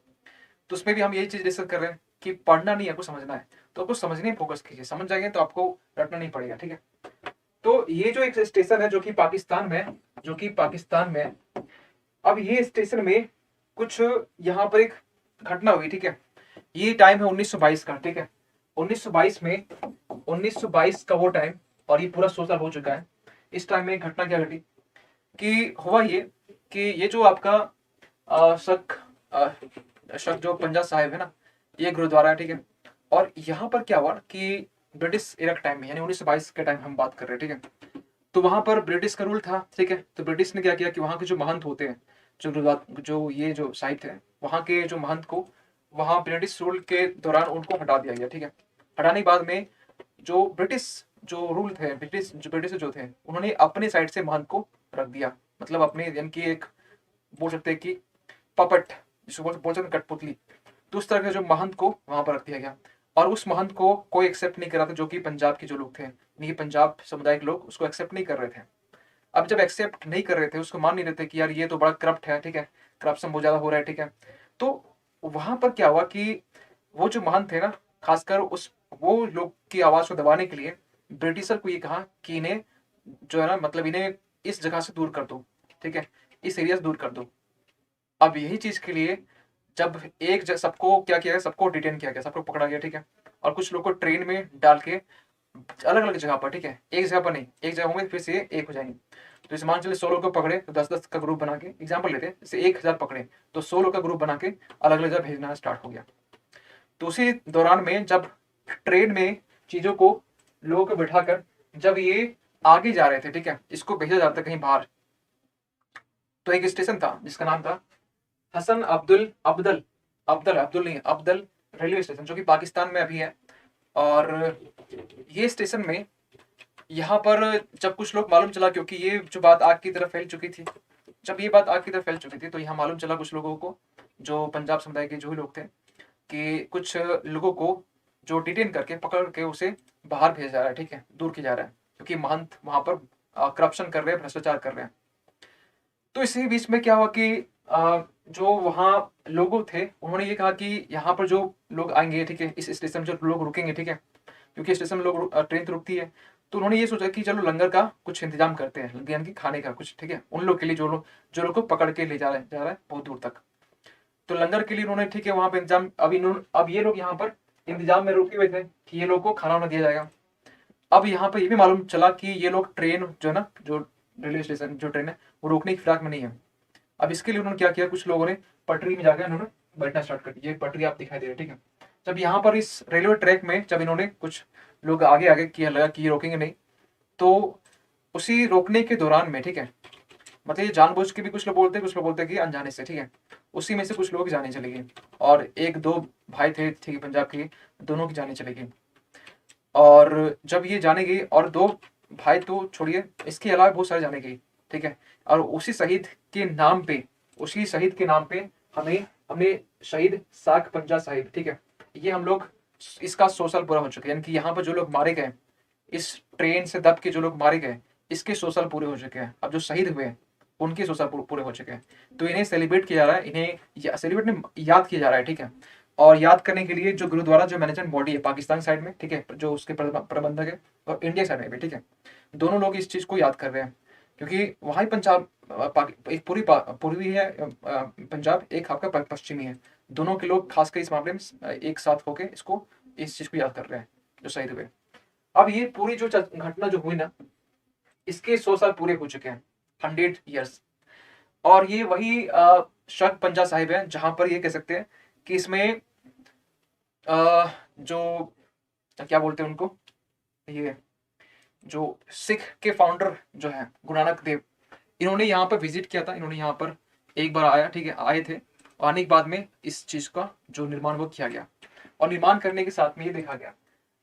तो उसमें भी हम यही चीज डिस्कस कर रहे हैं कि पढ़ना नहीं है, आपको समझना है, तो आपको समझने में फोकस कीजिए, समझ जाएंगे तो आपको रटना नहीं पड़ेगा, ठीक है। तो ये जो एक स्टेशन है जो कि पाकिस्तान में, जो कि पाकिस्तान में, अब ये स्टेशन में कुछ यहाँ पर एक घटना हुई, ठीक है। ये टाइम है 1922 का, ठीक है, 1922 में, 1922 का वो टाइम, और ये पूरा 100 साल हो चुका है। इस टाइम में एक घटना क्या घटी कि हुआ ये कि ये जो आपका शक जो पंजाब साहिब है ना, ये गुरुद्वारा है, ठीक है। और यहाँ पर क्या हुआ कि ब्रिटिश इरा के टाइम में, यानी 1922 के टाइम हम बात कर रहे हैं, ठीक है, तो वहां पर ब्रिटिश का रूल था, ठीक है। तो ब्रिटिश ने क्या किया कि वहां के जो महंत होते हैं, जो जो ये जो साहिब थे, वहां के जो महंत को वहां ब्रिटिश रूल के दौरान उनको हटा दिया गया, ठीक है। हटाने के बाद में जो ब्रिटिश जो रूल थे, ब्रिटिश जो थे, उन्होंने अपने साइड से महंत को रख दिया, मतलब अपने यानी कि एक बोल सकते हैं कि पपट, जिसको बोल सकते हैं कठपुतली, तो उस तरह के जो महंत को वहां पर रख दिया गया, और उस महंत को कोई एक्सेप्ट नहीं कर रहा था, जो कि पंजाब के जो लोग थे, नहीं पंजाब समुदाय के लोग उसको एक्सेप्ट नहीं कर रहे थे। अब जब एक्सेप्ट नहीं कर रहे थे, उसको मान नहीं रहे थे कि यार ये तो बड़ा करप्ट है, ठीक है, करप्शन बहुत ज्यादा हो रहा है, ठीक है, तो वहां पर क्या हुआ कि वो जो महंत थे ना, खासकर उस वो लोग की आवाज को दबाने के लिए ब्रिटिशर को ये कहा कि इन्हें जो है ना, मतलब इन्हें इस जगह से दूर कर दो, ठीक है, इस एरिया से दूर कर दो। अब यही चीज के लिए जब सबको क्या किया गया, सबको डिटेन किया गया, सबको पकड़ा गया, ठीक है, और कुछ लोग को ट्रेन में डाल के अलग अलग जगह पर, ठीक है, एक जगह पर नहीं, एक जगह होंगे फिर से एक हो जाएंगे। तो जैसे मान चलिए 100 लोग को पकड़े तो 10-10 का ग्रुप बना के, एग्जाम्पल लेते हैं, जैसे 1000 पकड़े तो 100 लोग का ग्रुप बना के अलग अलग जगह भेजना स्टार्ट हो गया। तो उसी दौरान में जब ट्रेन में चीजों को लोगों को बिठाकर जब ये आगे जा रहे थे, ठीक है, इसको भेजा जाता कहीं बाहर, तो एक स्टेशन था जिसका नाम था हसन अब्दुल अब्दल अब्दल अब्दुल नहीं अब्दल रेलवे स्टेशन, जो कि पाकिस्तान में अभी है। और ये स्टेशन में यहाँ पर जब कुछ लोग मालूम चला, क्योंकि ये जो बात आग की तरफ फैल चुकी थी, जब ये बात आग की तरफ फैल चुकी थी तो यहाँ मालूम चला कुछ लोगों को, जो पंजाब समुदाय के जो भी लोग थे, कि कुछ लोगों को जो डिटेन करके पकड़ के उसे बाहर भेजा जा रहा है, ठीक है, दूर किया जा रहा है, क्योंकि महंत वहां पर करप्शन कर रहे हैं, भ्रष्टाचार कर रहे हैं। तो इसी बीच में क्या हुआ कि जो वहाँ लोगों थे उन्होंने ये कहा कि यहाँ पर जो लोग आएंगे, ठीक है, इस स्टेशन में जो लोग रुकेंगे, ठीक है, क्योंकि स्टेशन में लोग ट्रेन तो रुकती है, तो उन्होंने ये सोचा कि चलो लंगर का कुछ इंतजाम करते हैं, यानी कि खाने का कुछ, ठीक है, उन लोग के लिए जो लोग को पकड़ के ले जा रहा है बहुत दूर तक। तो लंगर के लिए उन्होंने, ठीक है, वहां पे इंतजाम, अब ये लोग यहाँ पर इंतजाम में रुके हुए थे कि ये लोग को खाना वाना दिया जाएगा। अब यहाँ पर ये भी मालूम चला कि ये लोग ट्रेन जो है ना, जो रेलवे स्टेशन जो ट्रेन है वो रोकने की फिराक में नहीं है। अब इसके लिए उन्होंने क्या किया, कुछ लोगों ने पटरी में जाकर उन्होंने बैठना स्टार्ट कर दिया। ये पटरी आप दिखाई दे रही है, ठीक है। जब यहाँ पर इस रेलवे ट्रैक में जब इन्होंने कुछ लोग आगे आगे किया, लगा कि ये रोकेंगे नहीं, तो उसी रोकने के दौरान में, ठीक है, मतलब ये जानबूझ के भी कुछ लोग बोलते हैं, कुछ लोग बोलते हैं कि अनजाने से, ठीक है, उसी में से कुछ लोग की जाने चली गई। और एक दो भाई थे, ठीक है, पंजाब के, दोनों की जाने चली गई। और जब ये जाने गई, और दो भाई तो छोड़िए, इसके अलावा बहुत सारे जाने गई, ठीक है। और उसी शहीद के नाम पे, उसी शहीद के नाम पे हमें हमने शहीद साख पंजा साहिब, ठीक है, ये हम लोग इसका 100 साल पूरा हो चुके हैं। यानी कि यहाँ पर जो लोग मारे गए, इस ट्रेन से दब के जो लोग मारे गए, इसके 100 साल पूरे हो चुके हैं। अब जो शहीद हुए उनके 100 साल पूरे हो चुके हैं। तो इन्हें सेलिब्रेट किया जा रहा है, इन्हें सेलिब्रेट नहीं, याद किया जा रहा है, ठीक है। और याद करने के लिए जो गुरुद्वारा जो मैनेजमेंट बॉडी है पाकिस्तान साइड में, ठीक है, जो उसके प्रबंधक है, और इंडिया साइड में भी, ठीक है, दोनों लोग इस चीज को याद कर रहे हैं। क्योंकि वहाँ ही पंजाब एक पूर्वी है पंजाब, एक आपका पश्चिमी है, दोनों के लोग खासकर इस मामले में एक साथ होकर इस चीज को याद कर रहे हैं जो शहीद हुए। अब ये पूरी जो घटना जो हुई ना, इसके 100 साल पूरे हो चुके हैं, 100 ईयर्स। और ये वही शक पंजा साहिब है जहां पर ये कह सकते हैं कि इसमें जो क्या बोलते हैं उनको, ये जो सिख के फाउंडर जो है गुरु नानक देव, इन्होंने यहाँ पर विजिट किया था, इन्होंने यहाँ पर एक बार आया, ठीक है, आए थे। आने के बाद में इस चीज का जो निर्माण वो किया गया, और निर्माण करने के साथ में ये देखा गया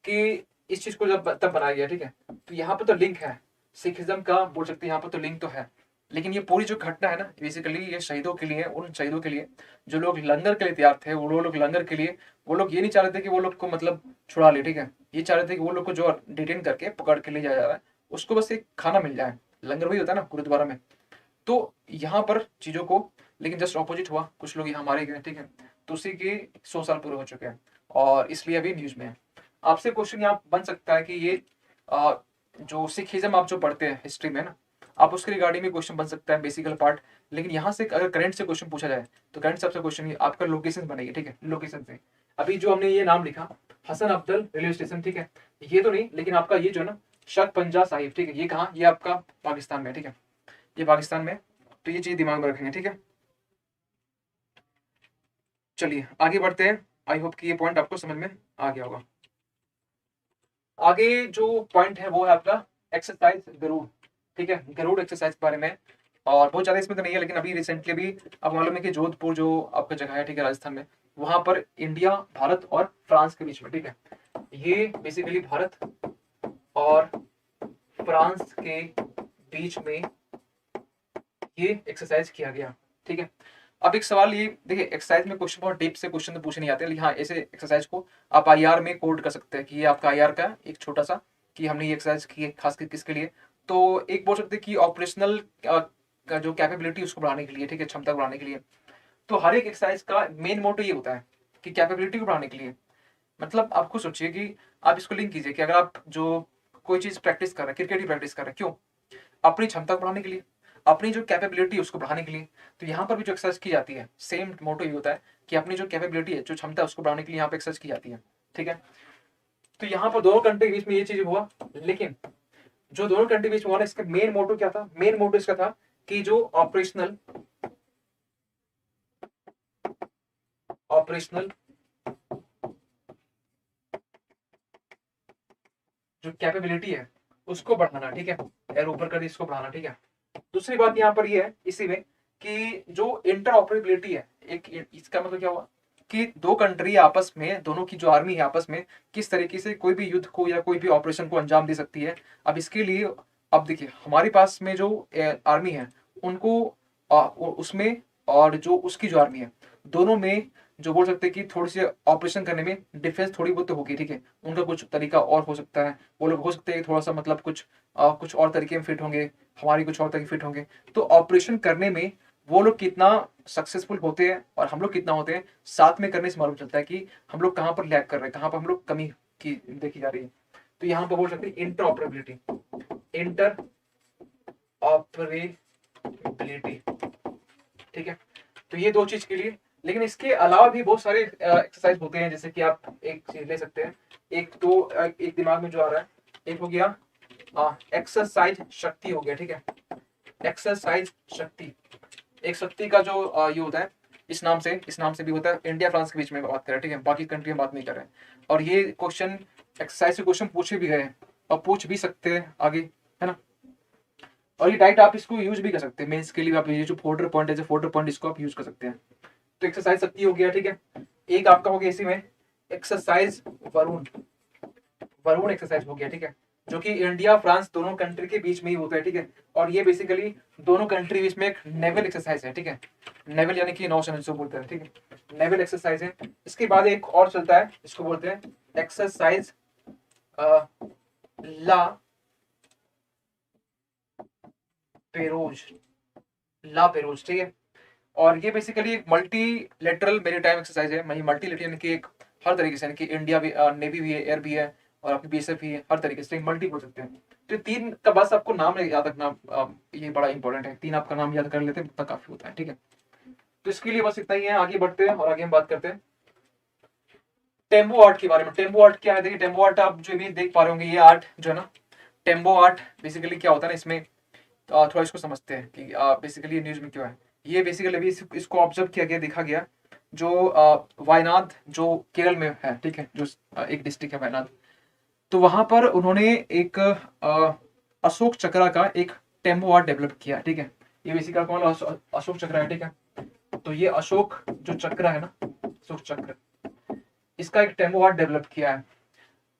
कि इस चीज को जब तब बनाया गया, ठीक है, तो यहाँ पर तो लिंक है सिखिज्म का, बोल सकते हैं यहाँ पर तो लिंक तो है। लेकिन ये पूरी जो घटना है ना, बेसिकली ये शहीदों के लिए, उन शहीदों के लिए जो लोग लंगर के लिए तैयार थे, वो लोग लंगर के लिए, वो लोग ये नहीं चाह रहे थे कि वो लोग को मतलब छुड़ा ले, ठीक है, ये चाह रहे थे कि वो लोग को जो डिटेन करके पकड़ के ले जाया जा रहा है उसको बस एक खाना मिल जाए। लंगर वही होता है ना गुरुद्वारा में। तो यहाँ पर चीजों को, लेकिन जस्ट ऑपोजिट हुआ, कुछ लोग यहाँ मारे गए, ठीक है, तो उसी के 100 साल पूरे हो चुके हैं, और इसलिए अभी न्यूज में है। आपसे क्वेश्चन यहाँ बन सकता है कि ये जो सिखिज्म आप जो पढ़ते हैं हिस्ट्री में ना, आप उसके रिगार्डिंग में क्वेश्चन बन सकता है, बेसिकल पार्ट। लेकिन यहाँ से अगर करंट से क्वेश्चन पूछा जाए तो करंट सबसे क्वेश्चन आपका लोकेशन बनेगी, ठीक है, लोकेशन से। अभी जो हमने ये नाम लिखा हसन अब्दल रेलवे स्टेशन, ठीक है, ये तो नहीं, लेकिन आपका ये जो है ना शक पंजा साहिब, ठीक है, ये कहाँ, ये आपका पाकिस्तान में, ठीक है, ये पाकिस्तान में। तो ये चीज दिमाग में रखेंगे, ठीक है। चलिए आगे बढ़ते हैं। आई होप कि ये पॉइंट आपको समझ में आ गया होगा। आगे जो पॉइंट है वो है आपका एक्सरसाइज गरुड़, ठीक है, गरुड़ एक्सरसाइज के बारे में। और बहुत ज्यादा इसमें तो नहीं है, लेकिन अभी रिसेंटली भी अब मालूम है कि जोधपुर जो आपका जगह है, ठीक है, राजस्थान में, वहां पर इंडिया, भारत और फ्रांस के बीच में, ठीक है, ये बेसिकली भारत और फ्रांस के बीच में ये एक्सरसाइज किया गया, ठीक है। अब एक सवाल ये देखिए, एक्सरसाइज में क्वेश्चन बहुत डीप से क्वेश्चन तो पूछे नहीं आते, लेकिन हाँ ऐसे एक्सरसाइज को आप आईआर में कोड कर सकते हैं कि ये आपका आईआर का एक छोटा सा, कि हमने ये एक्सरसाइज की है खास कर किसके लिए। तो एक बोल सकते हैं कि ऑपरेशनल का जो कैपेबिलिटी उसको बढ़ाने के लिए, ठीक है, क्षमता को बढ़ाने के लिए। तो हर एक एक्सरसाइज का मेन मोटो ये होता है कि कैपेबिलिटी को बढ़ाने के लिए। मतलब आप खुद सोचिए कि आप इसको लिंक कीजिए कि अगर आप जो कोई चीज प्रैक्टिस कर रहे हैं, क्रिकेट की प्रैक्टिस कर रहे हैं, क्यों, अपनी क्षमता को बढ़ाने के लिए, अपनी जो कैपेबिलिटी उसको बढ़ाने के लिए। तो यहाँ पर भी जो एक्सरसाइज की जाती है सेम मोटो ये होता है कि अपनी जो कैपेबिलिटी है, जो क्षमता है, उसको बढ़ाने के लिए यहाँ पे एक्सरसाइज की जाती है, ठीक है। तो यहाँ पर दोनों कंट्री के बीच में ये चीज हुआ, लेकिन जो दोनों कंट्री के बीच में हुआ ना, इसका मेन मोटो क्या था, मेन मोटो इसका था कि जो ऑपरेशनल जो कैपेबिलिटी है उसको बढ़ाना, ठीक है, एयर ऊपर कर दी इसको बढ़ाना, ठीक है। दूसरी बात यहाँ पर ये है इसी में कि जो इंटरऑपरेबिलिटी है, एक इसका मतलब क्या हुआ कि दो कंट्री आपस में, दोनों की जो आर्मी है आपस में किस तरीके से कोई भी युद्ध को या कोई भी ऑपरेशन को अंजाम दे सकती है। अब इसके लिए, अब देखिए हमारे पास में जो आर्मी है उनको उसमें, और जो उसकी जो आर्मी है, दोनों में जो बोल सकते हैं कि थोड़ी सी ऑपरेशन करने में डिफरेंस थोड़ी बहुत तो होगी, ठीक है। उनका कुछ तरीका और हो सकता है, वो लोग हो सकते हैं थोड़ा सा मतलब कुछ और तरीके में फिट होंगे, हमारी कुछ और तरीके फिट होंगे। तो ऑपरेशन करने में वो लोग कितना सक्सेसफुल होते हैं और हम लोग कितना होते हैं, साथ में करने से मालूम चलता है कि हम लोग कहाँ पर लैग कर रहे हैं, कहाँ पर हम लोग कमी की देखी जा रही है। तो यहाँ पर बोल सकते हैं इंटर ऑपरेबिलिटी, इंटर ऑपरेबिलिटी, ठीक है। तो ये दो चीज के लिए, लेकिन इसके अलावा भी बहुत सारे एक्सरसाइज होते हैं, जैसे कि आप एक चीज ले सकते हैं। एक तो एक दिमाग में जो आ रहा है, एक हो गया एक्सरसाइज शक्ति हो गया, ठीक है। एक्सरसाइज शक्ति, एक शक्ति का जो ये होता है, इस नाम से भी होता है। इंडिया फ्रांस के बीच में बात कर रहे हैं, ठीक है, बाकी कंट्री में बात नहीं कर रहे हैं। और ये क्वेश्चन, एक्सरसाइज के क्वेश्चन पूछे भी गए हैं और पूछ भी सकते हैं आगे, है ना। और ये डाइट आप इसको यूज भी कर सकते हैं मेंस के लिए, आप ये जो फोल्डर पॉइंट है, जो फोल्डर पॉइंट इसको आप यूज कर सकते हैं। तो एक्सरसाइज शक्ति हो गया, ठीक है। एक आपका हो गया इसी में एक्सरसाइज वरुण, वरुण एक्सरसाइज हो गया, ठीक है, जो कि इंडिया फ्रांस दोनों कंट्री के बीच में ही होता है, ठीक है। और ये बेसिकली दोनों कंट्री बीच में एक नेवल एक्सरसाइज है, ठीक है। नेवल यानी कि नौसेना जिसको बोलते हैं, ठीक है, नेवल एक्सरसाइज है। इसके बाद एक और चलता है, इसको बोलते हैं एक्सरसाइज ला पेरोज, ला पेरोज, ठीक है। और ये बेसिकली एक मल्टीलेटरल मेरीटाइम एक्सरसाइज है। मल्टीलेटरल यानी कि एक हर तरीके से, यानी कि इंडिया भी, नेवी भी है, एयर भी है, और आपकी बीएसएफ भी है, हर तरीके से मल्टी बोल सकते हैं। तो तीन का बस आपको नाम याद रखना, ये बड़ा इंपॉर्टेंट है। तीन आपका नाम याद कर लेते हैं, उतना काफी होता है, ठीक है। तो इसके लिए बस इतना ही है। आगे बढ़ते हैं और आगे हम बात करते हैं टेम्बो आर्ट के बारे में। टेम्बो आर्ट क्या है, देखिए टेम्बो आर्ट आप जो भी देख पा रहे होंगे, ये आर्ट जो है ना, टेम्बो आर्ट बेसिकली क्या होता है ना, इसमें थोड़ा इसको समझते हैं कि बेसिकली न्यूज में क्यों है। ये बेसिकली अभी इसको ऑब्जर्व किया गया, देखा गया, जो वायनाड जो केरल में है, ठीक है, जो एक डिस्ट्रिक्ट है वायनाड। तो वहां पर उन्होंने एक अशोक चक्रा का एक टेम्बो आर्ट डेवलप किया, ठीक है। ये बेसिकली कौन, अशोक चक्र है, ठीक है। तो ये अशोक जो चक्र है ना, अशोक चक्र, इसका एक टेम्बो आर्ट डेवलप किया है।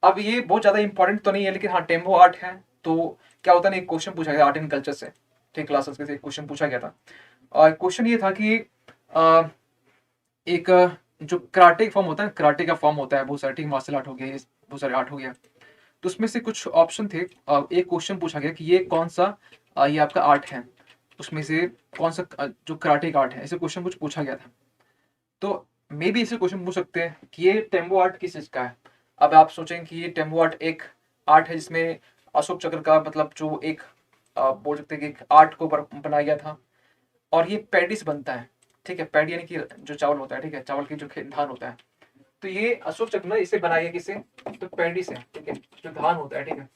अब ये बहुत ज्यादा इंपॉर्टेंट तो नहीं है, लेकिन हाँ टेम्बो आर्ट है। तो क्या होता है ना, एक क्वेश्चन पूछा गया आर्ट एंड कल्चर से, ठीक, क्लासेस के एक क्वेश्चन पूछा गया था। और क्वेश्चन ये था कि अ, एक जो कराटे फॉर्म होता है, कराटे का फॉर्म होता है बहुत सारे, ठीक, मार्शल आर्ट हो गया, ये बहुत सारे आर्ट हो गया। तो उसमें से कुछ ऑप्शन थे। एक क्वेश्चन पूछा गया कि ये कौन सा ये आपका आर्ट है, उसमें से कौन सा जो कराटे का आर्ट है, ऐसे क्वेश्चन कुछ पूछा गया था। तो मे भी ऐसे क्वेश्चन पूछ सकते हैं कि ये टेम्बो आर्ट किस चीज का है। अब आप सोचें कि ये टेम्बो आर्ट एक आर्ट है जिसमें अशोक चक्र का मतलब जो एक बोल सकते हैं कि एक आर्ट को बनाया गया था। और ये पैडी से बनता है, ठीक है, पैडी यानी कि जो चावल होता है, ठीक है, चावल की जो धान होता है। तो ये अशोक चक्र ना, इसे बनाया गया किससे, तो पैडी से, ठीक है, जो धान होता है, ठीक है।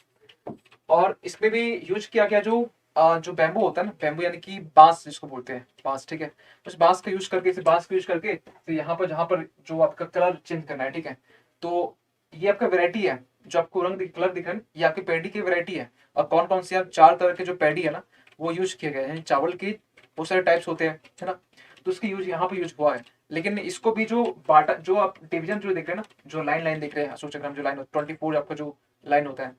और इसमें भी यूज किया गया जो बैम्बू होता है ना, बैम्बू यानी कि बांस जिसको बोलते हैं, बांस, ठीक है। उस बांस का यूज करके, इसे बांस का यूज करके, तो यहाँ पर जहाँ पर जो आपका कलर चेंज करना है, ठीक है। तो ये आपका वेरायटी है, जो आपको कलर दिख रहा है, ये आपकी पैडी की वेरायटी है। और कौन कौन से आप चार तरह के जो पैडी है ना, वो यूज किए गए हैं। चावल की बहुत सारे टाइप्स होते हैं, है ना। तो उसकी यूज यहाँ पे यूज हुआ है। लेकिन इसको भी जो बाटा, जो आप डिवीजन जो देख रहे हैं ना, जो लाइन लाइन देख रहे हैं अशोक चक्र में, जो लाइन 24 आपका जो लाइन होता है,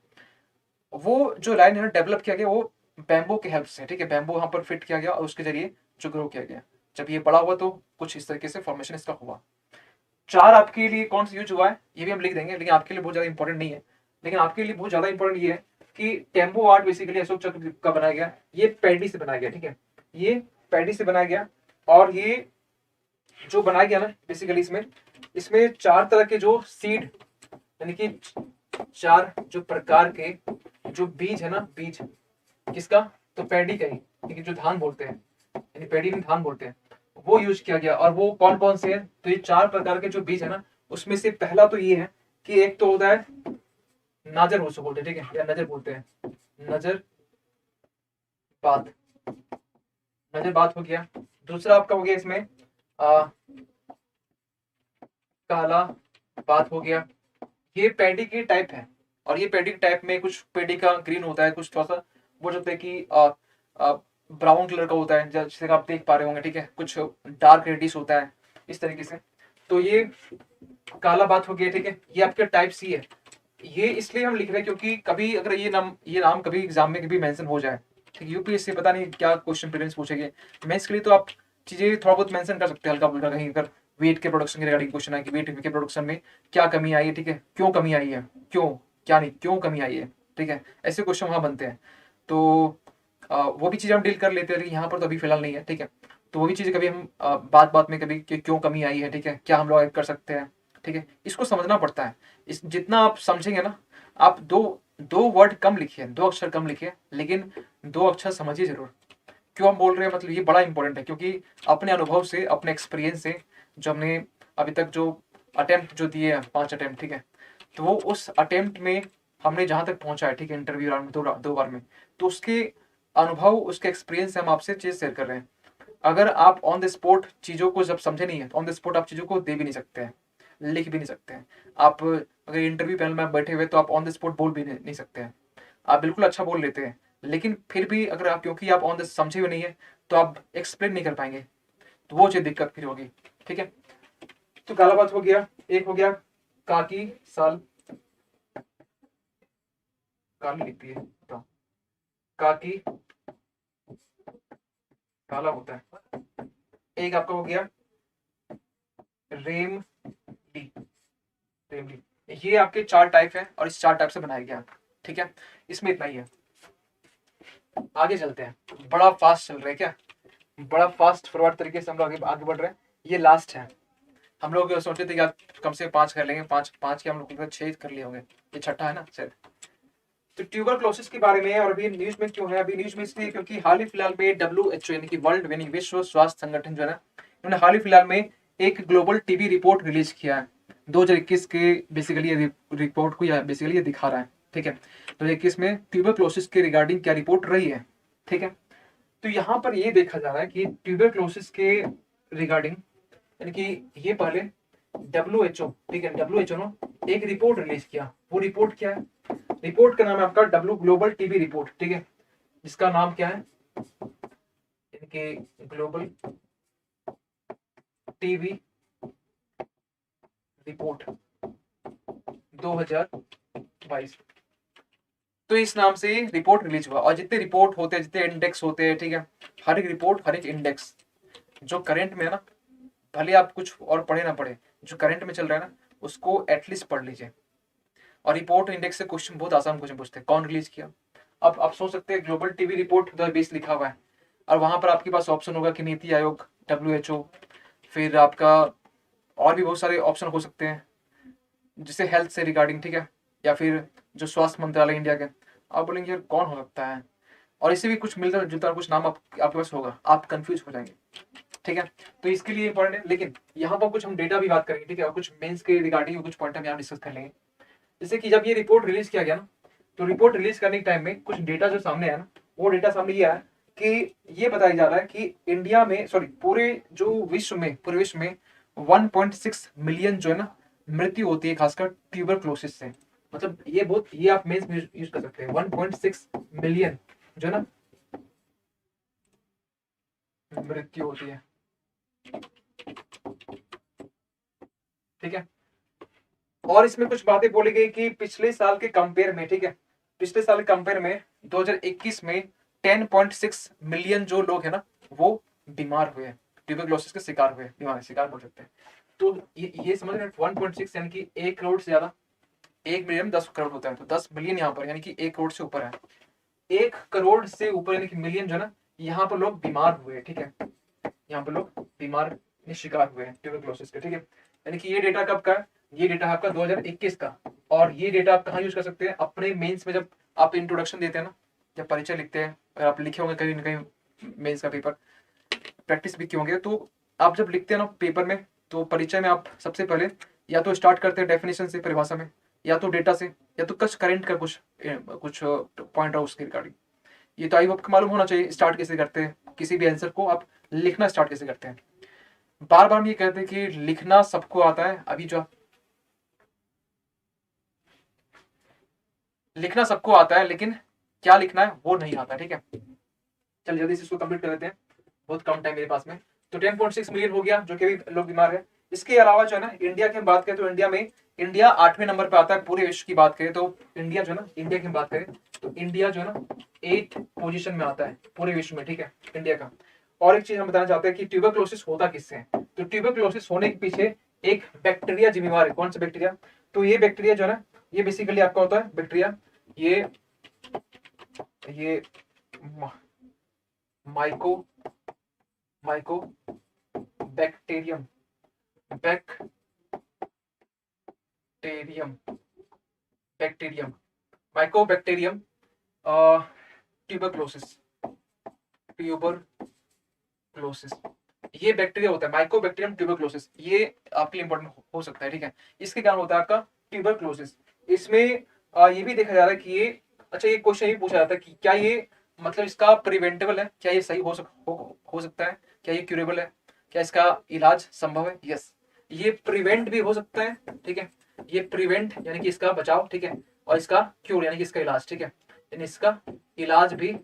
वो जो लाइन है ना डेवलप किया गया, वो बैम्बो के हेल्प से, ठीक है। बैम्बो यहाँ पर फिट किया गया और उसके जरिए जो ग्रो किया गया। जब ये बड़ा हुआ तो कुछ इस तरीके से फॉर्मेशन इसका हुआ। चार आपके लिए कौन सा यूज हुआ है ये भी हम लिख देंगे, लेकिन आपके लिए बहुत ज्यादा इंपॉर्टेंट नहीं है। लेकिन आपके लिए बहुत ज्यादा इंपॉर्टेंट ये है कि टेम्बो आर्ट बेसिकली अशोक चक्र का बनाया गया, ये पैडी से बनाया गया, ठीक है, ये पैडी से बनाया गया। और ये जो बनाया गया ना बेसिकली, इसमें इसमें चार तरह के जो सीड, यानी कि चार जो प्रकार के जो बीज है ना, बीज किसका, तो पैडी का ही, ठीक है, जो धान बोलते हैं, यानी पैडी में धान बोलते हैं, वो यूज किया गया। और वो कौन कौन से हैं, तो ये चार प्रकार के जो बीज है ना, उसमें से पहला तो ये है कि एक तो होता है नाजर, उसको बोलते हैं, ठीक है, या नजर बोलते हैं, नजर बात, नजर बात हो गया। दूसरा आपका हो गया इसमें काला बात हो गया। ये पैडी की टाइप है। और ये पैडी की टाइप में कुछ पैडी का ग्रीन होता है, कुछ थोड़ा सा बोल सकते हैं कि ब्राउन कलर का होता है, जैसे कि आप देख पा रहे होंगे, ठीक है, कुछ डार्क रेडिश होता है इस तरीके से। तो ये काला बात हो गया, ठीक है, ये आपके टाइप सी है। ये इसलिए हम लिख रहे हैं क्योंकि कभी अगर ये नाम कभी एग्जाम में कभी मेंशन हो जाए, ठीक है, यूपीएससी पता नहीं क्या क्वेश्चन पेरेंट्स पूछेंगे मेंस के लिए, तो आप चीजें थोड़ा बहुत मेंशन कर सकते हैं हल्का फुल्का, कहीं अगर वेट के प्रोडक्शन के रिगार्डिंग क्वेश्चन है कि वेट के प्रोडक्शन में क्या कमी आई है, ठीक है, क्यों कमी आई है, क्यों, क्या नहीं, क्यों कमी आई है, ठीक है, ऐसे क्वेश्चन वहां बनते हैं। तो वो भी चीज़ हम डील कर लेते हैं, लेकिन यहाँ पर तो अभी फिलहाल नहीं है, ठीक है। तो वो भी चीज़ें कभी हम बात बात में कभी कि क्यों कमी आई है, ठीक है, क्या हम लोग कर सकते हैं, ठीक है, इसको समझना पड़ता है। इस जितना आप समझेंगे ना, आप दो दो वर्ड कम लिखिए, दो अक्षर कम लिखिए, लेकिन दो अक्षर समझिए जरूर। क्यों हम बोल रहे हैं, मतलब ये बड़ा इंपॉर्टेंट है, क्योंकि अपने अनुभव से, अपने एक्सपीरियंस से, जो हमने अभी तक जो अटेम्प्ट जो दिए हैं, 5 अटेम्प्ट, ठीक है, तो वो उस अटेम्प्ट में हमने जहां तक पहुंचा है, ठीक है, इंटरव्यू राउंड में दो बार में, तो उसके अनुभव, उसके एक्सपीरियंस से हम आपसे चीज शेयर कर रहे हैं। अगर आप ऑन द स्पॉट चीजों को जब समझे नहीं है, तो ऑन द स्पॉट आप चीजों को दे भी नहीं सकते हैं, लिख भी नहीं सकते हैं। आप अगर इंटरव्यू पैनल में आप बैठे हुए, तो आप ऑन द स्पॉट बोल भी नहीं सकते हैं। आप बिल्कुल अच्छा बोल लेते हैं, लेकिन फिर भी अगर आप, क्योंकि आप ऑन द समझे हुए नहीं है, तो आप एक्सप्लेन नहीं कर पाएंगे, तो वो चीज दिक्कत फिर होगी, ठीक है। तो काला बात हो गया, एक हो गया काकी साल, काली लिखती है तो काकी काला होता है। एक आपका हो गया रेम डी, रेम डी, ये आपके 4 टाइप है और इस 4 टाइप से बनाया गया, ठीक है। इसमें इतना ही है, आगे चलते हैं। बड़ा फास्ट चल रहे हैं क्या, बड़ा फास्ट फॉरवर्ड तरीके से हम लोग आगे आगे बढ़ रहे हैं। ये लास्ट है, हम लोग सोचे थे कि आप कम से कम 5 कर लेंगे, पांच पांच के हम लोग 6 कर लिए होंगे, ये छठा है ना शायद। तो ट्यूबरक्लोसिस के बारे में, और अभी न्यूज में क्यों है, अभी न्यूज में इसलिए क्योंकि हाल ही फिलहाल में WHO यानी कि वर्ल्ड यानी विश्व स्वास्थ्य संगठन जो है ना, उन्होंने हाल ही फिलहाल में एक ग्लोबल टीबी रिपोर्ट रिलीज किया है 2021 के। बेसिकली ये रिपोर्ट को बेसिकली ये दिखा रहा है, ठीक है, 2021 में ट्यूबरक्लोसिस के रिगार्डिंग क्या रिपोर्ट रही है, ठीक है। तो यहाँ पर ये देखा जा रहा है कि ट्यूबरक्लोसिस के रिगार्डिंग, यानी कि ये पहले WHO, ठीक है, WHO ने एक रिपोर्ट रिलीज किया। वो रिपोर्ट क्या है, रिपोर्ट का नाम है आपका डब्ल्यू ग्लोबल टीबी रिपोर्ट, ठीक है, जिसका नाम क्या है, इनके ग्लोबल टीबी रिपोर्ट 2022। तो इस नाम से रिपोर्ट रिलीज हुआ, और जितने रिपोर्ट होते हैं, जितने इंडेक्स होते हैं, ठीक है, हर एक रिपोर्ट, हर एक इंडेक्स जो करंट में है ना, भले आप कुछ और पढ़े ना पढ़े, जो करंट में चल रहा है ना, उसको एटलीस्ट पढ़ लीजिए। और रिपोर्ट इंडेक्स से क्वेश्चन, बहुत आसान क्वेश्चन पूछते हैं, कौन रिलीज किया। अब आप सोच सकते हैं ग्लोबल टीबी रिपोर्ट 2020 लिखा हुआ है, और वहां पर आपके पास ऑप्शन होगा कि नीति आयोग, WHO, फिर आपका और भी बहुत सारे ऑप्शन हो सकते हैं, जिससे हेल्थ से रिगार्डिंग, ठीक है, या फिर जो स्वास्थ्य मंत्रालय इंडिया के। आप बोलेंगे यार कौन हो सकता है, और इससे भी कुछ मिलता जुलता कुछ नाम आपके पास होगा, आप कंफ्यूज हो जाएंगे, ठीक है। तो इसके लिए इंपॉर्टेंट है, लेकिन यहाँ पर कुछ हम डेटा भी बात करेंगे, ठीक है, और कुछ मेंस के रिगार्डिंग कुछ पॉइंट हम यहाँ डिस्कस कर लेंगे। जैसे कि जब ये रिपोर्ट रिलीज किया गया ना, तो रिपोर्ट रिलीज करने के टाइम में कुछ डेटा जो सामने आया ना, वो डेटा सामने ये आया कि ये बताया जा रहा है कि इंडिया में, सॉरी, पूरे विश्व में 1.6 मिलियन जो है ना मृत्यु होती है, खासकर ट्यूबरक्लोसिस से। मतलब ये बहुत, ये आप मेंस में यूज कर सकते हैं, 1.6 मिलियन जो है ना मृत्यु होती है, ठीक है। और इसमें कुछ बातें बोली गई कि पिछले साल के कंपेयर में, ठीक है, पिछले साल के कंपेयर में 2021 में 10.6 मिलियन जो लोग हैं ना, वो बीमार हुए, ट्यूबरक्लोसिस के शिकार हुए, बीमार शिकार बोल सकते हैं। तो ये समझ रहे हैं, 1.6 यानी कि 1 करोड़ से ज्यादा, 1 मिलियन 10 करोड़ होता है, तो 10 मिलियन यहाँ पर यानी कि 1 करोड़ से ऊपर है। 1 करोड़ से ऊपर यानी कि मिलियन जो है ना, यहाँ पर लोग बीमार हुए, ठीक है, यहाँ पर लोग बीमार शिकार हुए हैं ट्यूबरक्लोसिस के, ठीक है। यानी कि ये डेटा कब का है, ये डेटा आपका 2021 का। और ये डेटा आप कहाँ यूज कर सकते हैं, अपने मेंस में, जब आप इंट्रोडक्शन देते हैं ना, जब परिचय लिखते हैं, अगर आप लिखे होंगे कहीं ना कहीं मेंस का पेपर, प्रैक्टिस भी किए होंगे, तो आप जब लिखते हैं ना पेपर में, तो परिचय में आप सबसे पहले या तो स्टार्ट करते हैं डेफिनेशन से, परिभाषा में, या तो डेटा से, या तो कुछ करंट का कुछ पॉइंट है उसके रिगार्डिंग। ये तो आई होप मालूम होना चाहिए स्टार्ट कैसे करते हैं, किसी भी आंसर को आप लिखना स्टार्ट कैसे करते हैं। बार बार हम ये कहते हैं कि लिखना सबको आता है, अभी जो लिखना सबको आता है, लेकिन क्या लिखना है वो नहीं आता, ठीक है। चल जल्दी से इसको कंप्लीट कर लेते हैं, बहुत कम टाइम मेरे पास में। तो 10.6 मिलियन हो गया जो कि अभी लोग बीमार है। इसके अलावा जो है ना इंडिया की हम बात करें तो इंडिया 8वें नंबर पे आता है पूरे विश्व की बात करें तो। इंडिया जो है ना, इंडिया की हम बात करें तो इंडिया जो है ना 8 पोजीशन में आता है पूरे विश्व में, ठीक है, इंडिया का। और एक चीज हम बताना चाहते हैं कि ट्यूबरक्लोसिस होता किससे है। तो ट्यूबरक्लोसिस होने के पीछे एक बैक्टीरिया जिम्मेवार है। कौन सा बैक्टीरिया? तो ये बैक्टीरिया जो है ना, ये बेसिकली आपका होता है बैक्टीरिया, ये myco myco bacterium bacterium bacterium mycobacterium tuberculosis tuberculosis ये बैक्टीरिया होता है, माइकोबैक्टीरियम ट्यूबरक्लोसिस। ये आपके लिए इंपॉर्टेंट हो सकता है, ठीक है। इसके कारण होता है आपका ट्यूबरक्लोसिस। इसमें ये भी देखा जा रहा है कि ये, अच्छा ये क्वेश्चन ये पूछा जाता है कि क्या ये मतलब इसका प्रिवेंटेबल है, क्या ये सही हो सकता है, क्या ये क्यूरेबल है, क्या इसका इलाज संभव है? यस, ये प्रिवेंट भी हो सकता है, ठीक है। ये प्रिवेंट यानी कि इसका बचाव, ठीक है, और इसका क्यूर यानी कि इसका इलाज, ठीक है, यानी इसका इलाज भी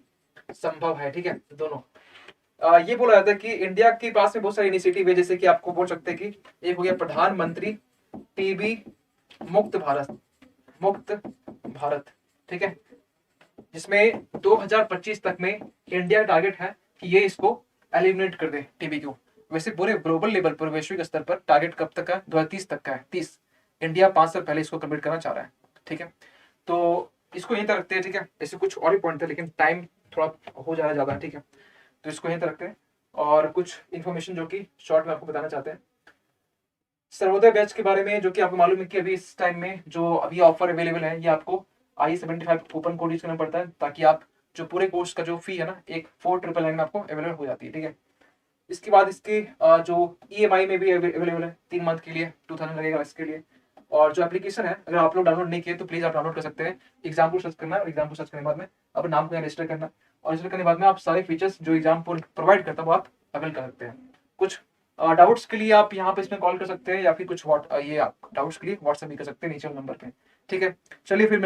संभव है, ठीक है, दोनों। ये बोला जाता है कि इंडिया के पास में बहुत सारी इनिशिएटिव है, जैसे कि आपको बोल सकते हैं कि एक हो गया प्रधानमंत्री टीबी मुक्त भारत, ठीक है, जिसमें 2025 तक में इंडिया का टारगेट है कि ये इसको एलिमिनेट कर दे टीबी को। वैसे पूरे ग्लोबल लेवल पर, वैश्विक स्तर पर टारगेट कब तक का? 2030 तक का है। 30, इंडिया 5 साल पहले इसको कंप्लीट करना चाह रहा है, ठीक है। तो इसको यहीं तक रखते हैं, ठीक है। ऐसे कुछ और ही पॉइंट थे लेकिन टाइम थोड़ा हो जा रहा है ज्यादा, ठीक है, तो इसको यहीं तक रखते हैं। और कुछ इन्फॉर्मेशन जो कि शॉर्ट में आपको बताना चाहते हैं सर्वोदय बैच के बारे में, जो कि आपको मालूम है कि अभी इस टाइम में जो अभी ऑफर अवेलेबल है, ये आपको I75 कूपन कोड यूज करना पड़ता है ताकि आप जो पूरे कोर्स का जो फी है ना, एक 4999 में आपको अवेलेबल हो जाती है, ठीक है। इसके बाद इसकी जो EMI में भी अवेलेबल है 3 मंथ के लिए, 2000 लगेगा इसके लिए। और जो एप्लीकेशन है, अगर आप लोग डाउनलोड नहीं किए तो प्लीज आप डाउनलोड कर सकते हैं। एग्जाम्पल सर्च करना है, और एग्जाम्पल सर्च करने के बाद में अपने नाम को यहाँ रजिस्टर करना, और रजिस्टर करने के बाद में आप सारे फीचर्स जो एग्जाम्पल प्रोवाइड करता है वो आप अवेल कर सकते हैं। कुछ डाउट्स के लिए आप यहाँ पे इसमें कॉल कर सकते हैं, या फिर कुछ ये आप डाउट्स के लिए व्हाट्सएप भी कर सकते हैं नीचे नंबर पे, ठीक है। चलिए फिर